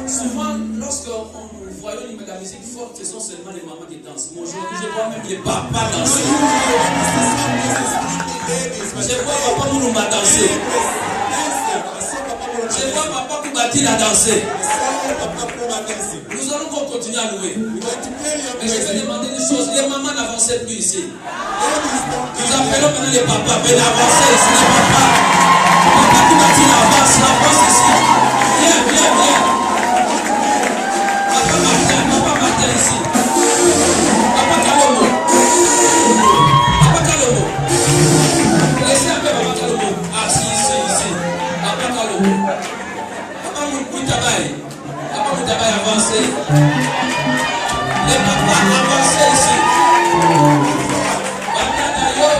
Souvent, lorsque nous voyons la musique forte, ce sont seulement les mamans qui dansent. Moi, aujourd'hui, je vois même les papas danser. Je vois papa Mouloumba danser. Je vois papa Koubati la danser. Nous allons continuer à louer. Mais je vais demander une chose. Les mamans n'avancent plus ici. Nous appelons maintenant les papas. Venez avancer ici, les papas. Papa Koubati avance ici. Viens, viens, viens. Papa Martin ici. Papa Kalomo. Papa Kalomo. Laissez un peu Papa Kalomo. Ah, si, ici. Papa Kalomo. Papa Moutabaye. Papa Moutabaye avancez. Les papas avancez ici. Papa Nayo.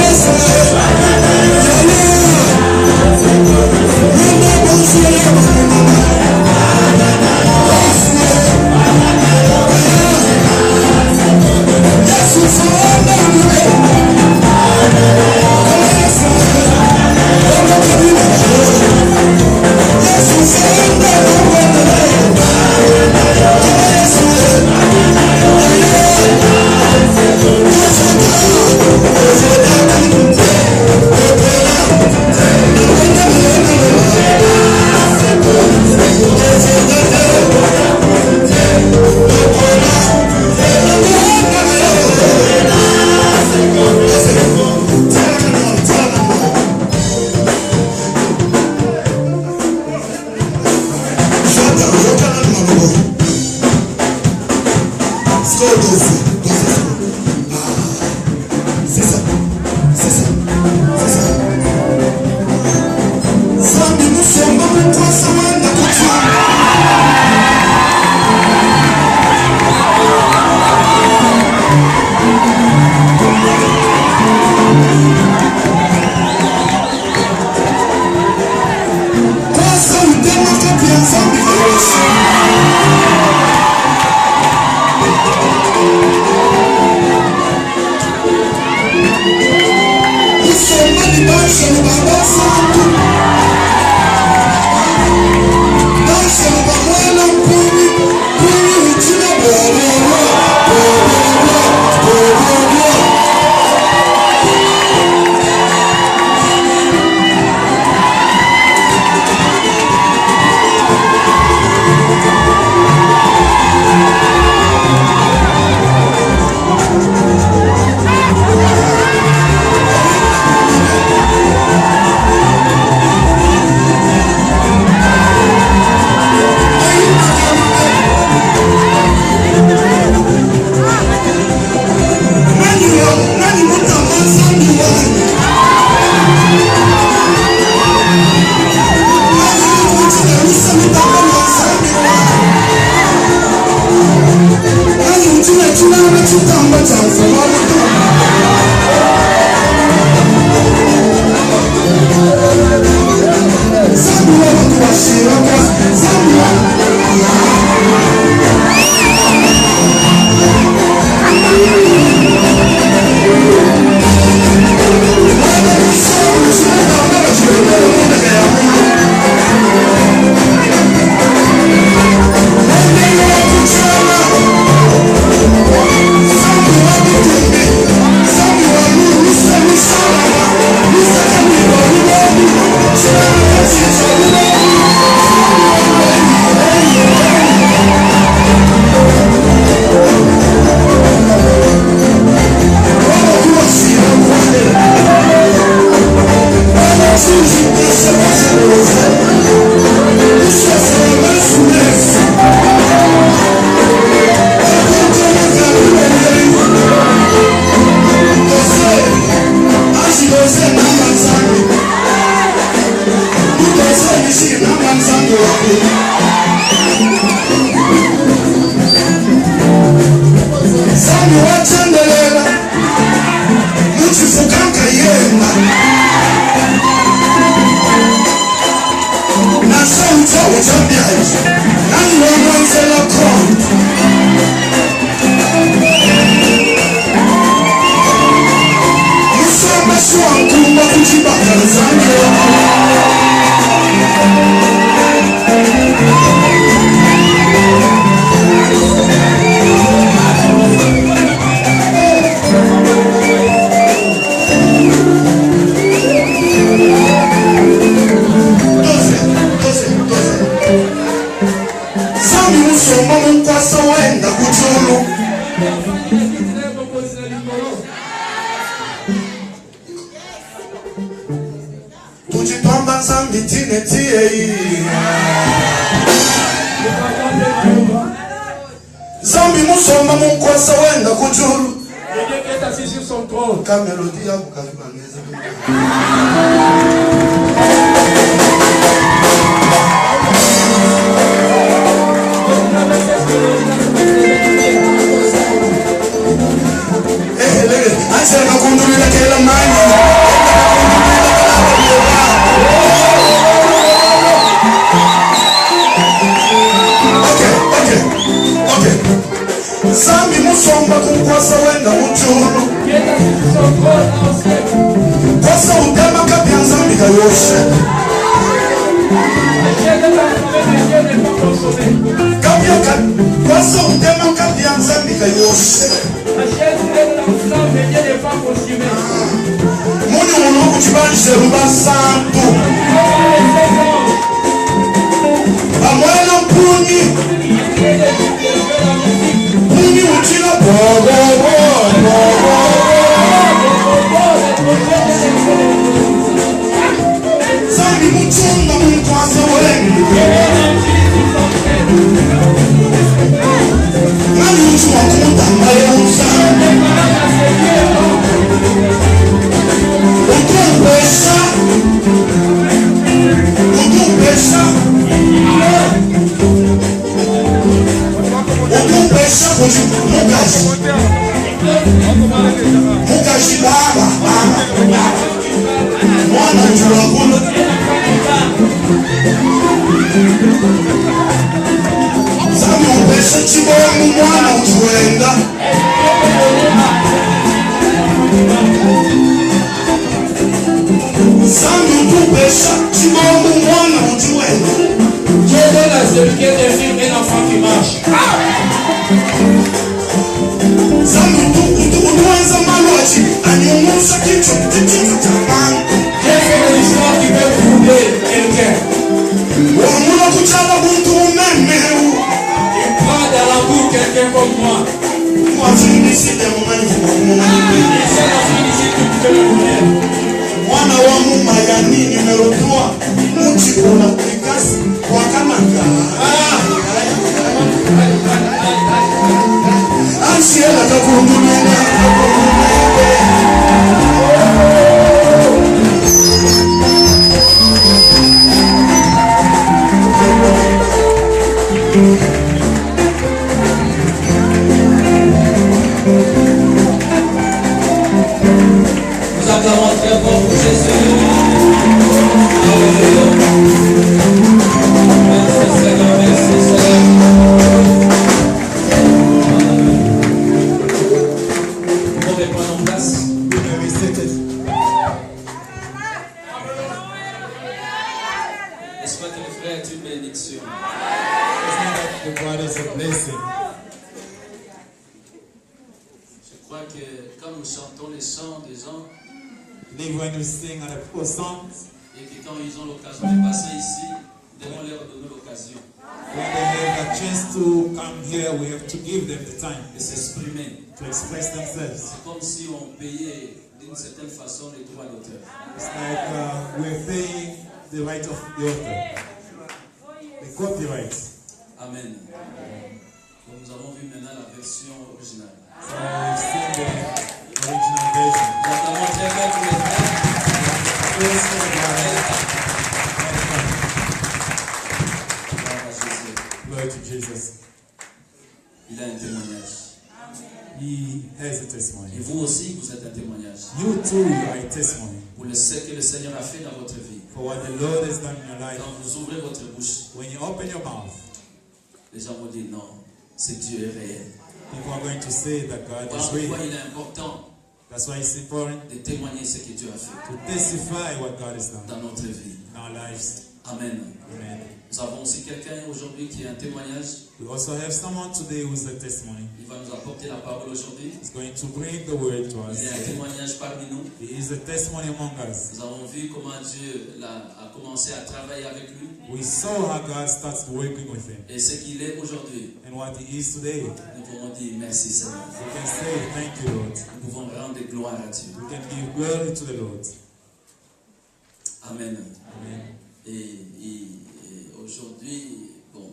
Yes, Zambi musoma munkwasa wenda kujulu. Kamelodi ya kukalibangeza. Asema kundulila kela mani. Zambi musomba kumkwasa wenda mujulu. Kwasa utema kapya nzambi kayoshe. Kwasa utema kapya nzambi kayoshe. Muni unu kuchibanishe ruba santu. Amwela mpuni. Muni uchina bobo. Zambi muchunga mkwasa wenda. Nani uchua kuta mbaya uzambi. Mukashi baba mwana chulakulu Zambi upesha chibomu mwana utuenda Zambi upesha chibomu mwana utuenda Dieu donne à celui qui est infirme un enfant qui marche. Zambi utuenza malwachi anyumusa kitu chamangu Dieu fait des histoires qui peuvent troubler quelqu'un. Wamuna kuchala buntu umemeu Il prend dans la boue quelqu'un comme moi. Wafiniside mumaifu Il s'est enfant ici, tu peux le connaître. Mwana wa muma ya nini merotua Muchi kuna kulikasi wakanaka Ansiela kakundulina Nous acclamons très fort pour Jésus. Merci Seigneur, merci Seigneur. Vous pouvez prendre en place. J'espère que le frère est une bénédiction. The God is a blessing. Je crois que quand nous chantons les chants des gens, Believe when we sing and the songs, et que quand ils ont l'occasion de passer ici, nous devons leur donner l'occasion when they have a chance to come here, we have to give them the time de s'exprimer. to express themselves. C'est comme si on payait d'une certaine façon les droits d'auteur. It's like we're paying the right of the author, the copyright. Amen. Donc nous avons vu maintenant la version originale. So we've seen the original version. Nous avons très bien pour les frères. Glory to Jesus. Il a un témoignage. He has a testimony. Et vous aussi, vous êtes un témoignage. You too, you are a testimony Pour le ce que le Seigneur a fait dans votre vie. for what the Lord has done in your life. Quand vous ouvrez votre bouche, When you open your mouth, les gens vont dire non, ce Dieu est réel. people are going to say that God Voilà is pourquoi real. il est important That's why it's important de témoigner ce que Dieu a fait to testify what God has done dans notre vie. in our lives. Amen. Amen. Nous avons aussi quelqu'un aujourd'hui qui a un témoignage. We also have someone today who's a testimony. Il va nous apporter la parole aujourd'hui. He's going to bring the word to us. Il y a un témoignage parmi nous. He is a testimony among us. Nous avons vu comment Dieu a commencé à travailler avec lui We saw how God starts working with him et ce qu'il est aujourd'hui. and what he is today. Nous pouvons dire merci Seigneur. We can say thank you, Lord. Nous pouvons rendre gloire à Dieu. We can give glory to the Lord. Amen. Amen. Et aujourd'hui, bon,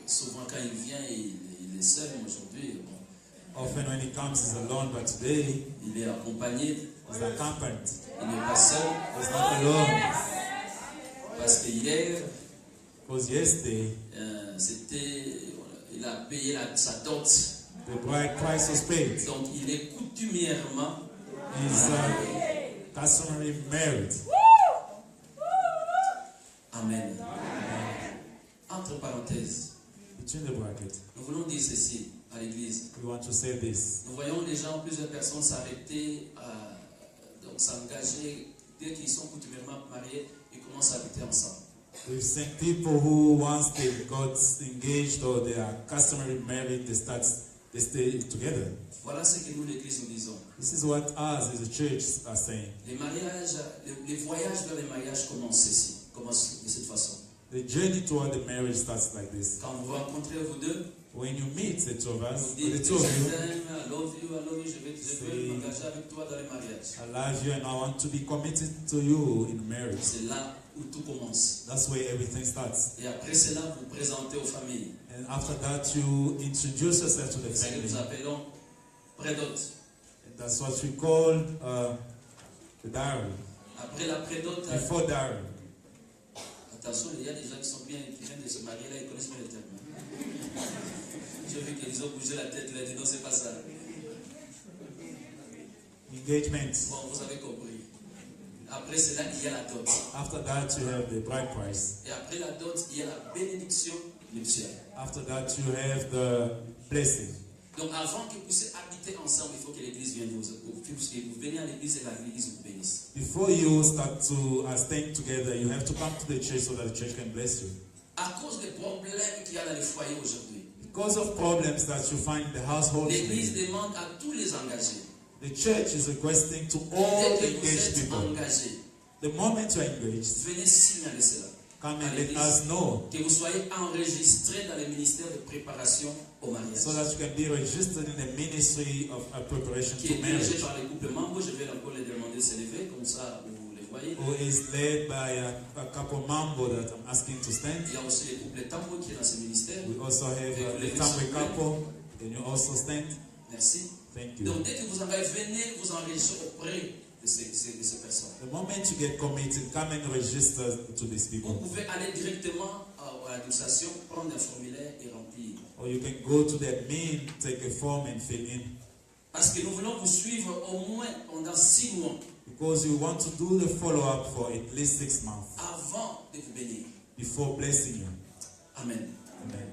souvent quand il vient, il est seul. Aujourd'hui, bon, Often when he comes, he's alone, but today il est accompagné. he's accompanied. Il n'est pas seul. He's not alone. Parce que hier, Because yesterday, il a payé sa dot. the bride price was paid. Donc il est coutumièrement He's customary married. Amen. Entre parenthèses, Between the brackets, nous voulons dire ceci à l'église. we want to say this. Nous voyons les gens, plusieurs personnes s'arrêter, donc s'engager. Dès qu'ils sont coutumièrement mariés, ils commencent à habiter ensemble. We've seen people who once they got engaged or they are customary married, they stay together. Voilà ce que nous, l'église, nous disons. This is what us as a church are saying. Les mariages, les voyages vers les mariages commencent de cette façon. The journey toward the marriage starts like this. Quand vous rencontrez vous deux, When you meet the two of us, vous or dites the two of je you, t'aime, I love you, je veux m'engager avec toi dans les mariages. I love you and I want to be committed to you in marriage. C'est là où tout commence. That's where everything starts. Et après cela, vous présentez aux familles. And after that, you introduce yourself to the C'est ce que family. nous appelons prédote. And that's what we call the dowry. Après la prédote, Before dowry. attention, il y a des gens qui viennent de se marier là, ils connaissent pas les termes. J'ai vu qu'ils ont bougé la tête, ils ont dit non, c'est pas ça. Engagement. Bon, vous avez compris. Après cela, il y a la dot. After that, you have the bride price. Et après la dot, il y a la bénédiction nuptiale. After that, you have the blessing. Donc avant que vous puissiez habiter ensemble, il faut que l'église vienne puisque vous venez à l'église et l'église vous bénisse. Before you start to staying together, you have to come to the church so that the church can bless you. À cause des problèmes qu'il y a dans les foyers aujourd'hui, Because of problems that you find in the household, l'église demande à tous les engagés. the church is requesting to all Dès the que vous engaged êtes people. engagés, The moment you are engaged, venez signaler cela. come à and let l'église. us know Que vous soyez enregistrés dans le ministère de préparation au mariage. so that you can be registered in the ministry of preparation Qui to est dirigé marriage, par les couples membres, je vais encore les demander de se lever, comme ça vous les voyez. who is led by a couple mambo that I'm asking to stand. Il y a aussi les couples tambours qui est dans ce ministère. We also have the family couple. Can you also stand? Merci. Thank you. Donc dès que vous engagez, venez vous enregistrer auprès de ces personnes. The moment you get committed, come and register to these Vous people. pouvez aller directement à l'administration, prendre un formulaire et remplir. Or you can go to the admin, take a form and fill in. Parce que nous voulons vous suivre au moins pendant 6 mois Because we want to do the follow-up for at least 6 months avant de vous bénir. before blessing you. Amen. Amen.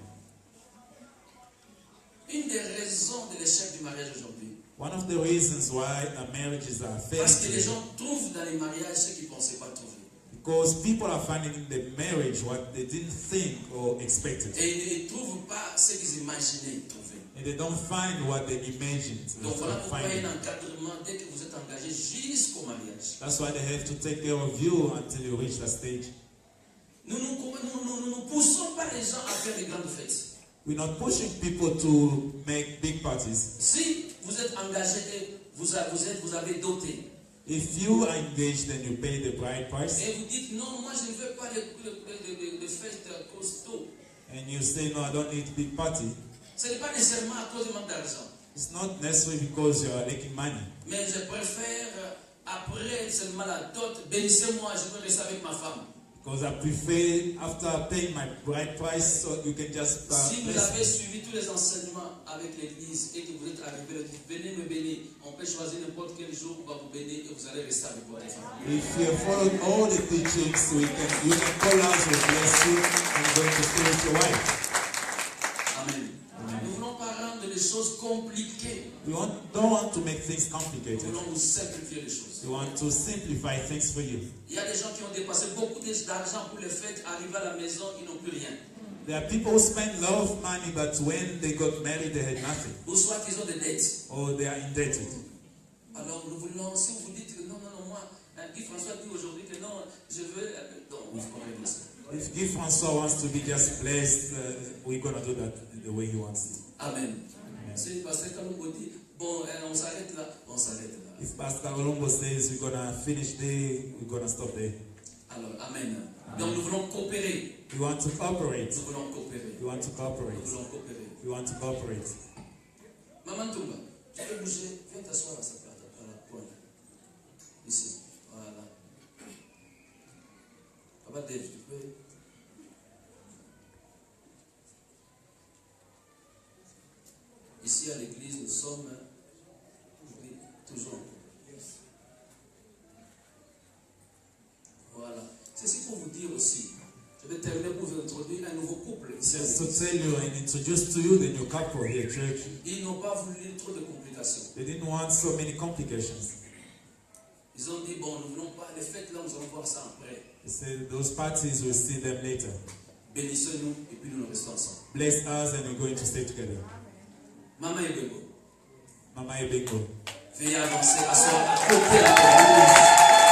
Une des raisons de l'échec du mariage aujourd'hui, One of the reasons why marriages are parce que les failing, gens trouvent dans les mariages ce qu'ils ne pensaient pas trouver. because people are finding in the marriage what they didn't think or expected. Et ils ne trouvent pas ce qu'ils imaginaient trouver. And they don't find what they imagined Donc voilà pourquoi il y a finding. un encadrement dès que vous êtes engagé jusqu'au mariage. That's why they have to take care of you until you reach that stage. Nous ne poussons pas les gens à faire des grandes fêtes. We're not pushing people to make big parties. Si vous êtes engagé et vous avez doté, If you are engaged and you pay the bride price, et vous dites non, moi je ne veux pas de fêtes costauds, and you say, no, I don't need big party, ce n'est pas nécessairement à cause du manque d'argent. it's not necessarily because you are making money. Mais je préfère, après seulement la dot, bénissez-moi, je peux rester avec ma femme. Because I prefer, after paying my bride price, so you can just Si vous bless avez me. suivi tous les enseignements avec l'église et que vous êtes arrivé, venez me bénir. On peut choisir n'importe quel jour, on va vous bénir et vous allez rester avec votre famille. If you have followed all the teachings, you can call us, we'll bless you, and you're going to stay with your wife. Amen. Nous ne voulons pas rendre les choses compliquées. We don't want to make things Nous complicated. voulons vous simplifier les choses. We want to simplify things for you. Il y a des gens qui ont dépensé beaucoup d'argent pour les fêtes, arrivent à la maison, ils n'ont plus rien. There are people who spend a lot of money, but when they got married, they had nothing. Ou soit qu'ils ont des dettes. Or they are indebted. Alors nous voulons, si vous dites que non, moi, Guy François dit aujourd'hui que non, je veux. Non, vous comprenez ça. If Guy François wants to be just blessed, we're going to do that the way he wants it. Amen. Si Pasteur Kalumbo dit, bon, on s'arrête là, on s'arrête là. If Pastor Colombo says we're going to finish there, we're going to stop there. Alors, Amen. Donc nous voulons coopérer. We want to cooperate. Nous voulons coopérer. We want to cooperate. Nous voulons coopérer. We want to cooperate. Maman Toumba, tu peux bouger, viens t'asseoir à sa place, à la pointe. Ici, voilà. Papa Dave, tu peux. Ici à l'église, nous sommes toujours. Voilà. Ceci pour vous dire aussi. Je vais terminer pour vous introduire un nouveau couple. Just to tell you and introduce to you the new couple here, church. Ils n'ont pas voulu trop de complications. They didn't want so many complications. Ils ont dit, bon, nous ne voulons pas les fêtes là, nous allons voir ça après. They said those parties, we'll see them later. Bénissez-nous et puis nous restons ensemble. Bless us and we're going to stay together. Maman Ebego, Mama Ebeko. veuillez avancer à côté de la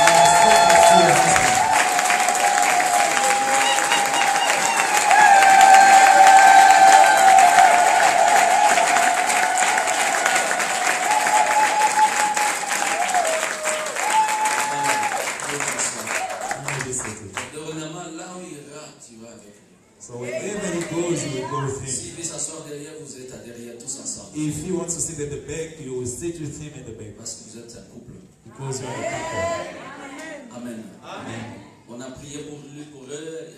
So wherever he goes, you will go with him. S'il veut s'asseoir derrière, vous êtes à derrière tous ensemble. If he wants to sit at the back, you will sit with him at the back. Parce que vous êtes un couple. Because you are a couple. Amen. Amen. On a prié pour lui, pour eux,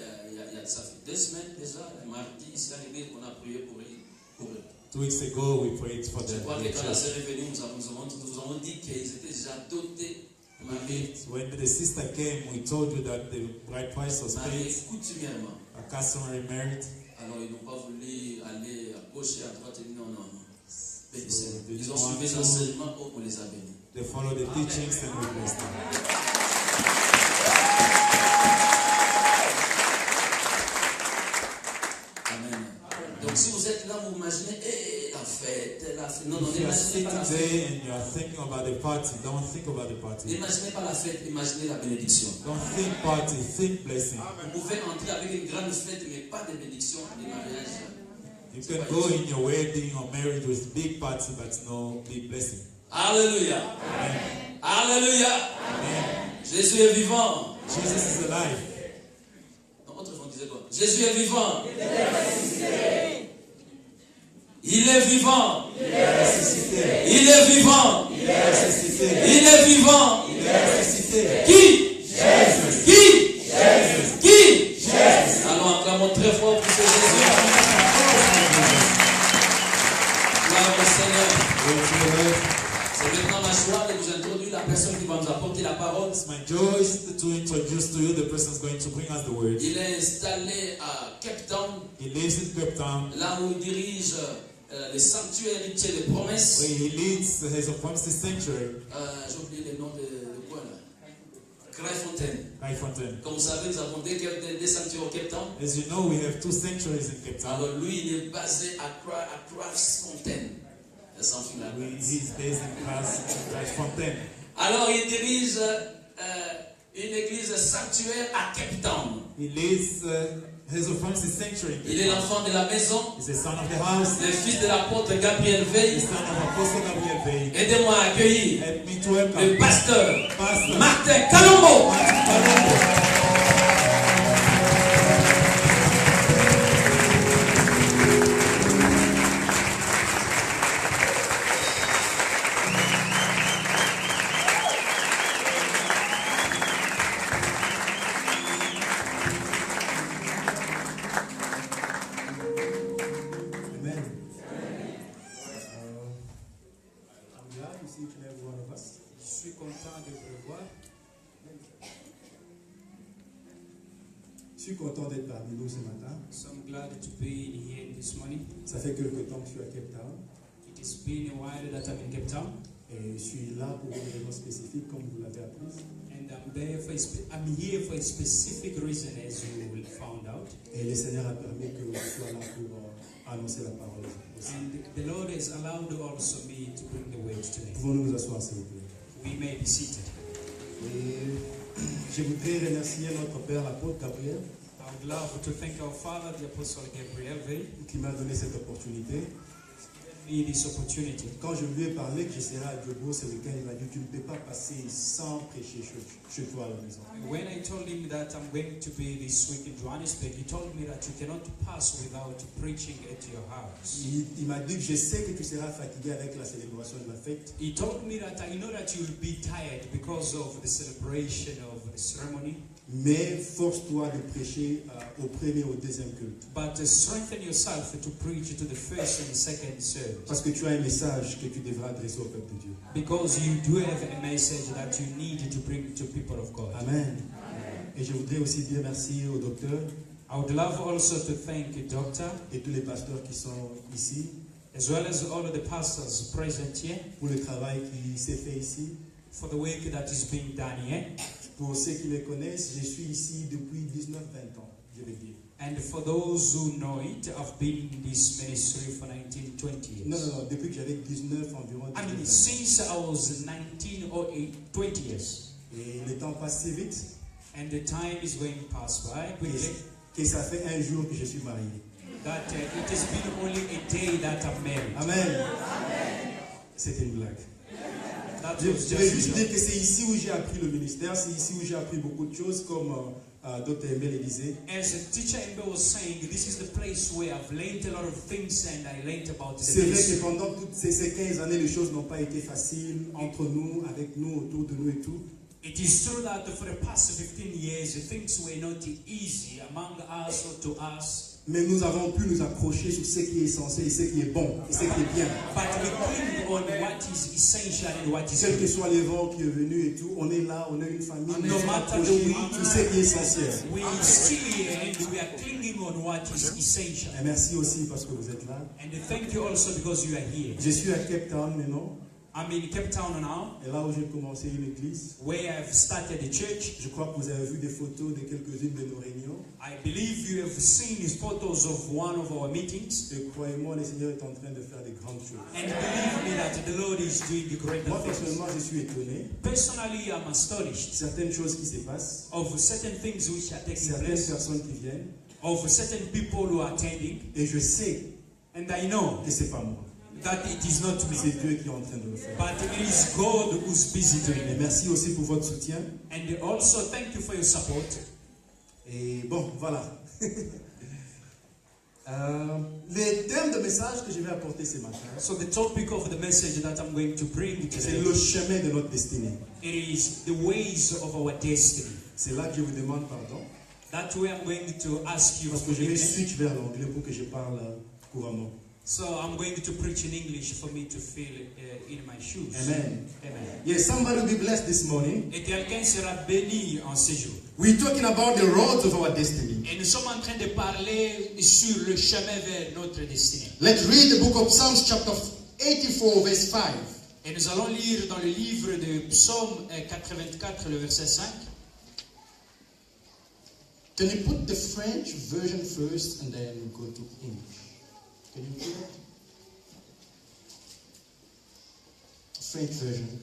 ça fait 2 semaines déjà. Mardi, ici à l'église, on a prié pour eux. 2 weeks ago, we prayed for Je them. crois que quand la sœur est venue, nous avons dit qu'ils étaient déjà dotés, mariés When the sister came, we told you that the bride price was paid, coutumièrement. a customary marriage. Alors ils n'ont pas voulu aller à gauche et à droite et non. So they Ils ont didn't want suivi les to- enseignements, on les a bénis. They follow the teachings and we bless them. Amen. Donc si vous êtes là, vous imaginez, la fête. Non, If you are n'imaginez sitting pas la fête. there and you are thinking about the party, don't think about the party. N'imaginez pas la fête, imaginez la bénédiction. Don't think party, think blessing. Vous pouvez entrer avec une grande fête, mais pas de bénédiction, de mariage. You can go in your wedding or marriage with big party, but no big blessing. Alléluia. Alléluia. Jésus est vivant. Jesus is alive. Non, autrement, disait quoi? Jésus est vivant. Il est vivant. Il est ressuscité. Il est vivant. Il est ressuscité. Il est vivant. Il est ressuscité. Qui? Jésus. Qui? Jésus. Qui? Jésus. Alors acclamons très fort pour ce Jésus. Gloire au Seigneur. C'est maintenant ma joie de vous introduire la personne qui va nous apporter la parole. It's my joy to introduce to you the person who's going to bring us the word. Il est installé à Cape Town, He lives in Cape Town, là où il dirige le sanctuaire héritier des promesses. where he leads the Promises Sanctuary, J'ai oublié le nom de quoi là? Kraaifontein. Kraaifontein. Comme vous savez, nous avons des sanctuaires au Cape Town. As you know, we have 2 sanctuaries in Cape Town. Alors lui, il est basé à Kraaifontein. He's based in Kraaifontein. Alors il dirige une église sanctuaire à Cape Town. He leads his Promises Sanctuary. Il est l'enfant de la maison, He's the son of the house, le fils de l'apôtre Gabriel the Veil. son of Apostle Gabriel Veil. Aidez-moi à accueillir Help me to welcome le pasteur Pastor Martin Kalombo. Martin Kalombo. Amen. I'm glad to see each and every one of us. Je suis content de vous revoir. Je suis content d'être parmi nous ce matin. So I'm glad to be here this morning. Ça fait quelque temps que je suis à Cape Town. It It's been a while that I'm in Cape Town. Et je suis là pour une raison spécifique, comme vous l'avez appris. And I'm here for a specific reason, as you found out. Et le Seigneur a permis que je sois là pour annoncer la parole aussi. And the Lord has allowed also me to bring the word today. Pouvons-nous nous asseoir, s'il vous plaît? We may be seated. Et je voudrais remercier notre Père, l'apôtre Gabriel, I would love to thank our Father, the Apostle Gabriel, qui m'a donné cette opportunité. me this opportunity. Quand je lui ai parlé que je serais à Diogo ce week-end, il m'a dit, tu ne peux pas passer sans prêcher chez toi à la maison. When I told him that I'm going to be this week in Johannesburg, he told me that you cannot pass without preaching at your house. Il m'a dit, je sais que tu seras fatigué avec la célébration de la fête. He told me that I know that you will be tired because of the celebration of the ceremony. Mais force-toi de prêcher au premier ou au deuxième culte. But strengthen yourself to preach to the first and second service. Parce que tu as un message que tu devras adresser au peuple de Dieu. Because you do have a message that you need to bring to people of God. Amen. Et je voudrais aussi dire merci au docteur I would love also to thank the doctor, et tous les pasteurs qui sont ici as well as all of the pastors present here, pour le travail qui s'est fait ici. for the work that is being done here. Pour ceux qui me connaissent, je suis ici depuis 19-20 ans, je vais dire. And for those who know it, I've been in this ministry for 19, 20 years. Non, depuis que j'avais 19 environ. I mean, since I was 19 or 20 years. Et le temps passe si vite And the time is going past by quickly. que ça fait un jour que je suis marié. That it has been only a day that I'm married. Amen. C'était une blague. That Je was vais just juste a dire joke. que c'est ici où j'ai appris le ministère, c'est ici où j'ai appris beaucoup de choses, comme Dr. Emel le disait. As teacher Embe was saying, this is the place where I've learned a lot of things and I learned about the C'est vrai que ministry. pendant toutes ces 15 années, les choses n'ont pas été faciles entre nous, avec nous, autour de nous et tout. It is true that for the past 15 years, things were not easy among us or to us. Mais nous avons pu nous accrocher sur ce qui est essentiel et ce qui est bon, et ce qui est bien. But we cling on what is essential and what is Quel que good. soit les vents qui est venu et tout, on est là, on est une famille, on No est matter accroché the sur ce qui est essentiel. We still here and we are clinging on what is essential. Et merci aussi parce que vous êtes là. And thank you also because you are here. Je suis à Cape Town maintenant, I'm in Cape Town now, et là où j'ai commencé une église. where I've started a church. Je crois que vous avez vu des photos de quelques-unes de nos réunions. I believe you have seen these photos of one of our meetings. Et croyez-moi, le Seigneur est en train de faire de grandes choses. And believe me that the Lord is doing great Moi, things. personnellement, je suis étonné. Personally, I'm astonished Certaines choses qui se passent, of certain things which are taking certaines place, personnes qui viennent, of certain people who are attending, et je sais and I know que c'est pas moi. that it is not me, C'est Dieu qui est en train de le faire. but it is God who's busy doing Et it. merci aussi pour votre soutien. And also thank you for your support. Et bon, voilà. Le thème de message que je vais apporter ce matin, So the topic of the message that I'm going to bring c'est today, le chemin de notre destinée. it is the ways of our destiny. C'est là que je vous demande pardon, That way I'm going to ask you parce que je vais forgiveness. switch vers l'anglais pour que je parle couramment. So I'm going to preach in English for me to feel in my shoes. Amen. Amen. Yes, somebody will be blessed this morning. Et quelqu'un sera béni en ce jour. We're talking about the roads of our destiny. Et nous sommes en train de parler sur le chemin vers notre destinée. Let's read the book of Psalms chapter 84 verse 5. Et nous allons lire dans le livre de Psaume 84, le verset 5. Can you put the French version first and then go to English? Can you put it? French version.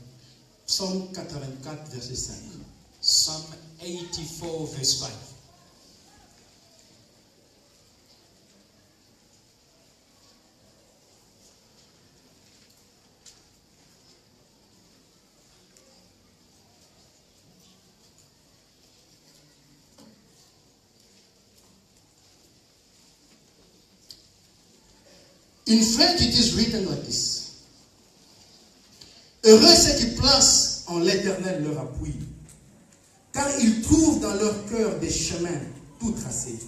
Psalm 84 verset 5. Psalm 84, verse 5. In French, it is written like this. Heureux ceux qui placent en l'Éternel leur appui, car ils trouvent dans leur cœur des chemins tout tracés.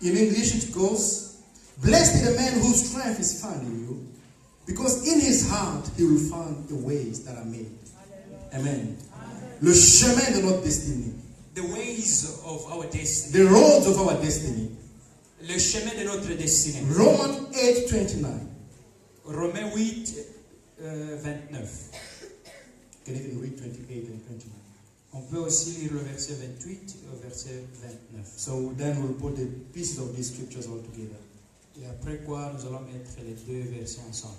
In English it goes, blessed is the man whose strength is found in you, because in his heart he will find the ways that are made. Amen. Le chemin de notre destinée. The ways of our destiny. The roads of our destiny. Le chemin de notre destinée. Romans 8:29. Romains 8, 29. You can even read 28 and 29. On peut aussi lire le verset 28 au verset 29. So then we'll put the pieces of these scriptures all together. Et après quoi, nous allons mettre les deux versets ensemble.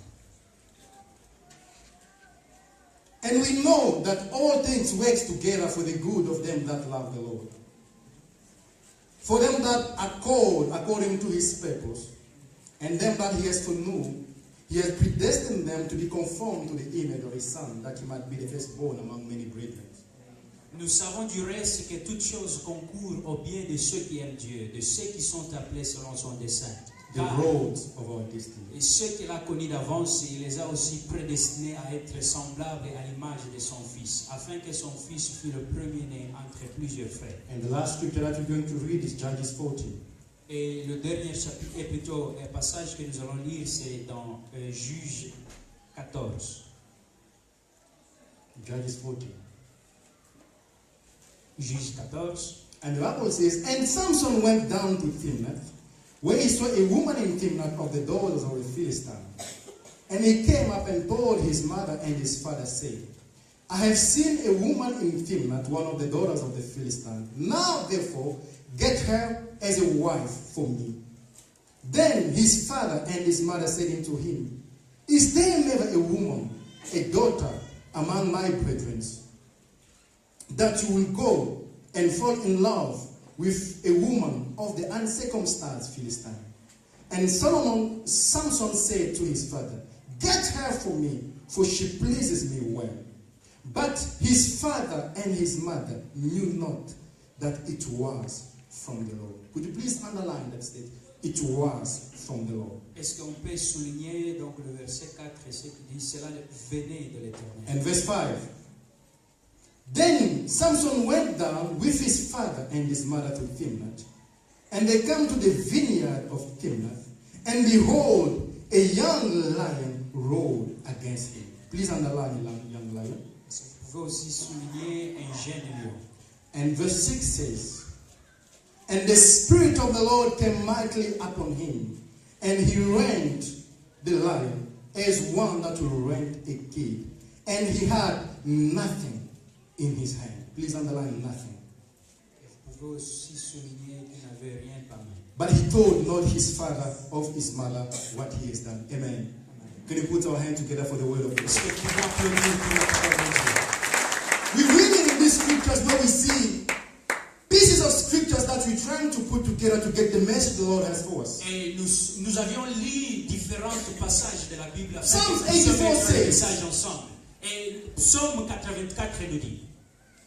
And we know that all things work together for the good of them that love the Lord. For them that are called according to his purpose, and them that he has foreknown, he has predestined them to be conformed to the image of his Son, that he might be the firstborn among many brethren. Nous savons du reste que toutes choses concourent au bien de ceux qui aiment Dieu, de ceux qui sont appelés selon son dessein. The roads of our destiny. Et ceux qu'il a connus d'avance, il les a aussi prédestinés à être semblables à l'image de son Fils, afin que son Fils fût le premier-né entre plusieurs frères. And the last scripture that we're going to read is Judges 14. Et le dernier chapitre, et plutôt un passage que nous allons lire, c'est dans Juge 14. Judges 14. Juge 14. And the Bible says, and Samson went down to Timnath, where he saw a woman in Timnath of the daughters of the Philistines. And he came up and told his mother and his father, saying, I have seen a woman in Timnath, one of the daughters of the Philistines. Now, therefore, get her as a wife for me. Then his father and his mother said unto him, Is there never a woman, a daughter, among my brethren, that you will go and fall in love with a woman of the uncircumcised Philistine? And Samson said to his father, Get her for me, for she pleases me well. But his father and his mother knew not that it was from the Lord. Could you please underline that statement? It was from the Lord. Est-ce qu'on peut souligner donc le verset 4 et ce qui dit cela venait de l'Éternel? And verse 5. Then Samson went down with his father and his mother to Timnath, and they came to the vineyard of Timnath, and behold, a young lion roared against him. Please underline young lion. Vous pouvez aussi souligner un jeune lion. And verse 6 says, And the Spirit of the Lord came mightily upon him, and he rent the lion as one that will rent a kid, and he had nothing in his hand. Please underline nothing. Vous pouvez aussi souligner qu'il n'avait rien par main. But he told not his father of his mother what he has done. Amen. Can you put our hands together for the word of God? We're reading in these scriptures where we see pieces of scriptures that we're trying to put together to get the message the Lord has for us. Et nous avions lu différents passages de la Bible afin Psalms que nous 84 mettre le says, message ensemble. Et Psaume 84 nous dit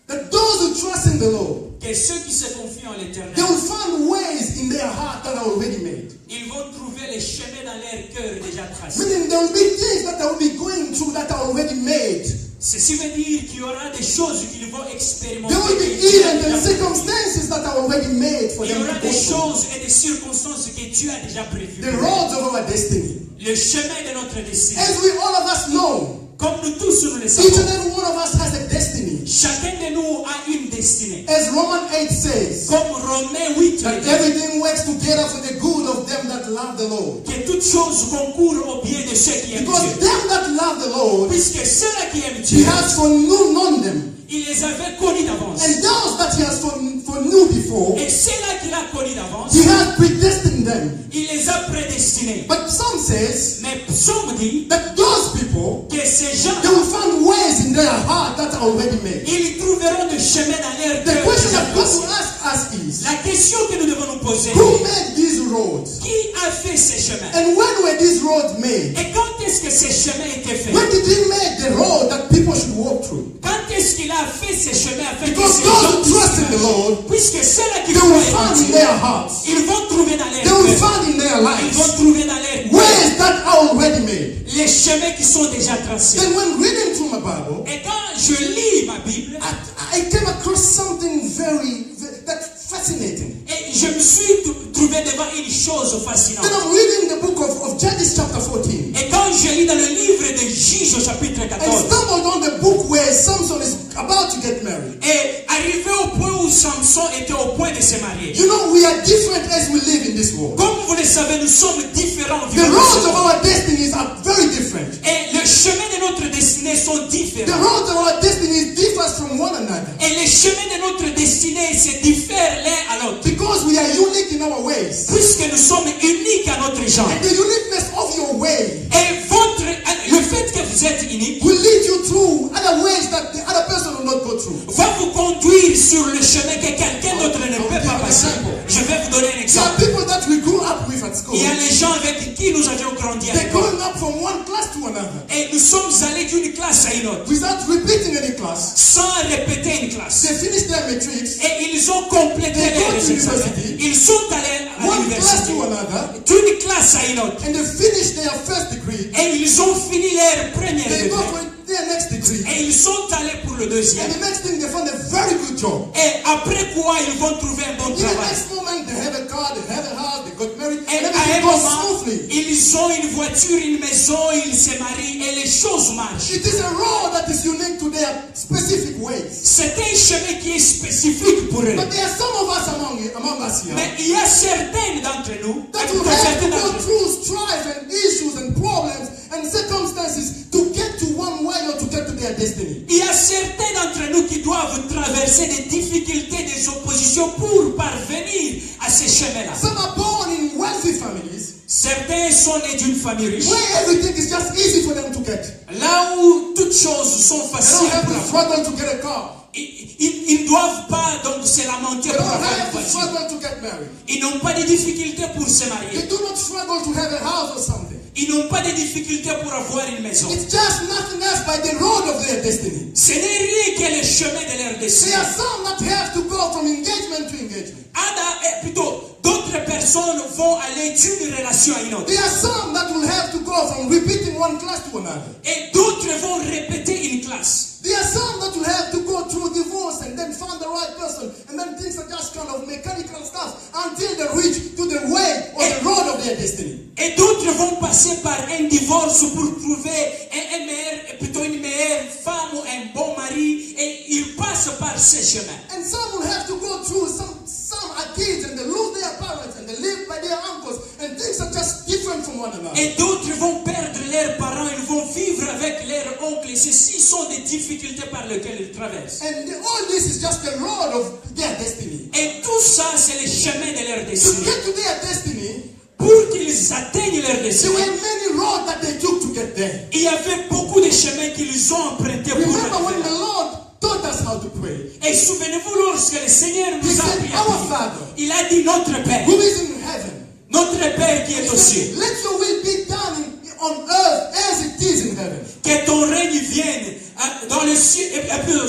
that those who trust in the Lord, que ceux qui se confient en l'Éternel, they will find ways in their heart that are already made. ils vont trouver les chemins dans leur cœur déjà tracés. Meaning there will be things that they will be going through that are already made. Ceci veut dire qu'il y aura des choses qu'ils vont expérimenter. There will be events and circumstances that are already made for Il y them aura to go des through. choses et des circonstances que Dieu a déjà prévues. The roads of our destiny. Le chemin de notre destinée. As we all of us know, Comme nous tous nous le each savons, and every one of us has a destiny. chacun de nous a une destinée. As Romans 8 says, Comme Romains 8 that le dit, everything works together for the good of them that love the Lord. que toutes choses concourent au bien de ceux qui aiment Because Dieu. them that love the Lord, Puisque ceux-là qui aiment he Dieu, has foreknown them. il les avait connus d'avance. And those that he has foreknew before, Et ceux-là qu'il a connus d'avance, he has predestined them. il les a prédestinés. But some says Mais Psaume dit that those people, que ces gens, they will find ways in their heart that are already made. ils trouveront des chemins dans leur The cœur question déjà that God tracés. will ask us is, La question que nous devons nous poser, who made these roads? qui a fait ces chemins? And when were these roads made? Et quand est-ce que ces chemins étaient faits? When did he make the road that people should walk through? Quand est-ce qu'il a fait ces chemins afin que Because ces those gens who trust in the Lord, puisque ceux-là qui they will croient en find in Dieu, their hearts, ils vont trouver dans they leur will cœur, find in their ils lives vont trouver dans leur cœur ways that are already made. les chemins qui sont déjà tracés. Then when reading through my Bible, Et quand je lis ma Bible, I came across something that's fascinating. et je me suis trouvé devant une chose fascinante. Then I'm reading the book of Judges chapter 14. Et quand je lis dans le livre de Juges au chapitre And 14, stumbled on the book where Samson is about to get married. et arrivé au point où Samson était au point de se marier. You know, we are different as we live in this world. Comme vous le savez, nous sommes différents. The roads of our destinies are very different. sont The différents. road of our destiny differs from one another. Et les chemins de notre destinée se diffèrent l'un à l'autre. Because we are unique in our ways. Puisque nous sommes uniques à notre genre. And the uniqueness of your way Et le fait que vous êtes unique will lead you through other ways that the other person will not go through. va vous conduire sur le chemin que quelqu'un d'autre ne peut pas passer. Je vais vous donner un There are exemple. people that we grew up with at school. Il y a les gens avec qui nous avions grandi à They're l'école. growing up from one class to another Et nous sommes allés d'une classe à une autre, without repeating any class. sans répéter une classe. They finished their matrics, Et ils ont complété They go leurs to examens. university. Ils sont allés à one class l'université, to another, d'une classe à une autre. and they finished their first degree. Et ils ont fini leur première They go degré. for their next degree. Et ils sont allés pour le And deuxième. the next thing, they found a very good job. Et après quoi, ils vont trouver un bon In the travail. next moment, they have a car, they have a house, they got married, Et and à un everything goes moment, smoothly. ils ont une voiture, une maison, ils se marient et les choses marchent. It is a road that is unique to their specific ways. C'est un chemin qui est spécifique pour eux. But there are some of us among us here Mais il y a certains d'entre nous, that will have to go through strife and issues and problems and circumstances to get to one way or to get to their destiny. il y a certains d'entre nous qui doivent traverser des difficultés, des oppositions pour parvenir à ces chemins-là. Some are born in wealthy families Certains sont nés d'une famille riche, where everything is just easy for them to get. là où toutes choses sont They don't faciles have pour to avoir. struggle to get a car. Ils ne doivent pas donc se lamenter They pour don't avoir have une to voiture. struggle to get married. Ils n'ont pas de difficultés pour se They marier. do not struggle to have a house or something. Ils n'ont pas de difficultés pour avoir une maison. It's just nothing else by the road of their destiny. Ce n'est rien que le chemin de leur There destinée. are some that have to go from engagement to engagement. Plutôt, d'autres personnes vont aller d'une relation à une autre. There are some that will have to go from repeating one class to another. Et d'autres vont répéter une classe. There are some that will have to go through divorce and then find the right person, and then things are just kind of mechanical stuff until they reach to the way or the road of their destiny. Et d'autres vont passer par un divorce pour trouver une meilleure femme ou un bon mari. Et ils passent par ces chemins. And some will have to go through some are kids and they lose their parents and they live by their uncles and things are just different from one another. Et d'autres vont perdre leurs parents, ils vont vivre avec leurs oncles. Et ceci sont des difficultés par lesquelles ils traversent. And all this is just the road of their destiny. Et tout ça, c'est le chemin de leur To destinée. get to their destiny, Pour qu'ils atteignent leur there destinée, were many roads that they took to get there. il y avait beaucoup de chemins qu'ils ont empruntés pour Remember when arriver the là. Lord taught us how to pray. Et souvenez-vous, lorsque le Seigneur He nous a said, appris à Our prier, Father, il a dit notre Père, who is in heaven, notre Père qui est he aux cieux, said, let your will be done on earth as it is in heaven. que ton règne vienne dans le ciel,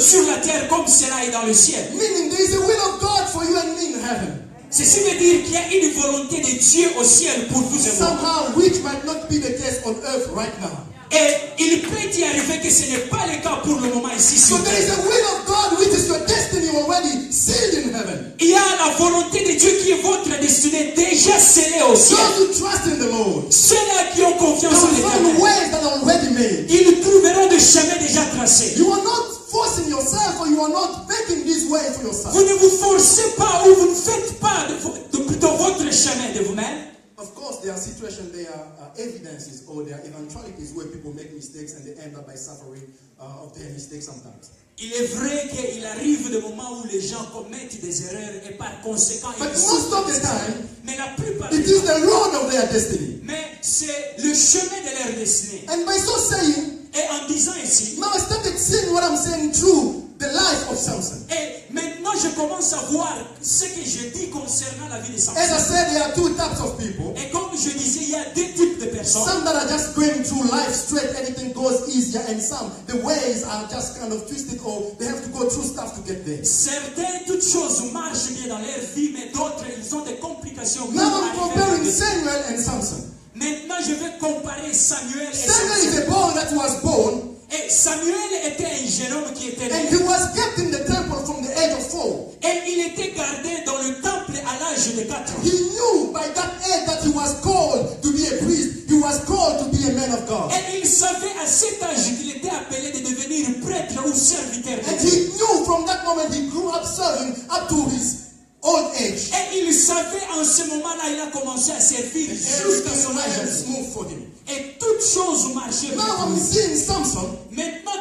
sur la terre comme cela est dans le ciel. Meaning there is a will of God for you and me in heaven. Ceci veut dire qu'il y a une volonté de Dieu au ciel pour vous et moi. Somehow which might not be the case on earth right now. Et il peut y arriver que ce n'est pas le cas pour le moment ici So sur there is terre. a will of God which is your destiny already sealed in heaven. Il y a la volonté de Dieu qui est votre destinée déjà scellée au ciel. Those who trust in the Lord, Ceux-là qui ont they confiance en will find l'Éternel, ways that are already made. ils trouveront des chemins déjà tracés. You are not forcing yourself or you are not making this way for yourself. Vous ne vous forcez pas ou vous ne faites pas plutôt votre chemin de vous-même. Of course, there are situations, there are evidences or there are eventualities where people make mistakes and they end up by suffering of their mistakes sometimes. Il est vrai qu'il arrive des moments où les gens commettent des erreurs et par conséquent But ils most of the souffrent. time, Mais la plupart it du is temps, the road of their destiny. mais c'est le chemin de leur destinée. And by so saying, Et en disant ici, now I started seeing what I'm saying through the life of Samson. et maintenant je commence à voir ce que je dis concernant la vie de As I Samson. said, there are two types of people. Et comme je disais, il y a deux types de personnes. Some that are just going through life straight, everything goes easier, and some, the ways are just kind of twisted or they have to go through stuff to get there. Certains, toutes choses marchent bien dans leur vie, mais d'autres, ils ont des complications. pour Now I'm arriver à comparing leur Samuel and Samson. Maintenant, je vais comparer Samuel et Samuel is Samson. a boy that was born, Et Samuel était un jeune homme qui était and né. he was kept in the temple from the age of 4. Et il était gardé dans le temple à l'âge de 4 ans. He knew by that age that he was called to be a priest. He was called to be a man of God. Et il savait à cet âge qu'il était appelé de devenir prêtre ou serviteur de And Dieu. he knew from that moment he grew up serving up to his old age. Et il savait en ce moment-là, il a commencé à servir jusqu'à son Everything âge went adulte. smooth for him. Et toutes choses marchaient bien Now pour I'm lui. seeing Samson. Maintenant,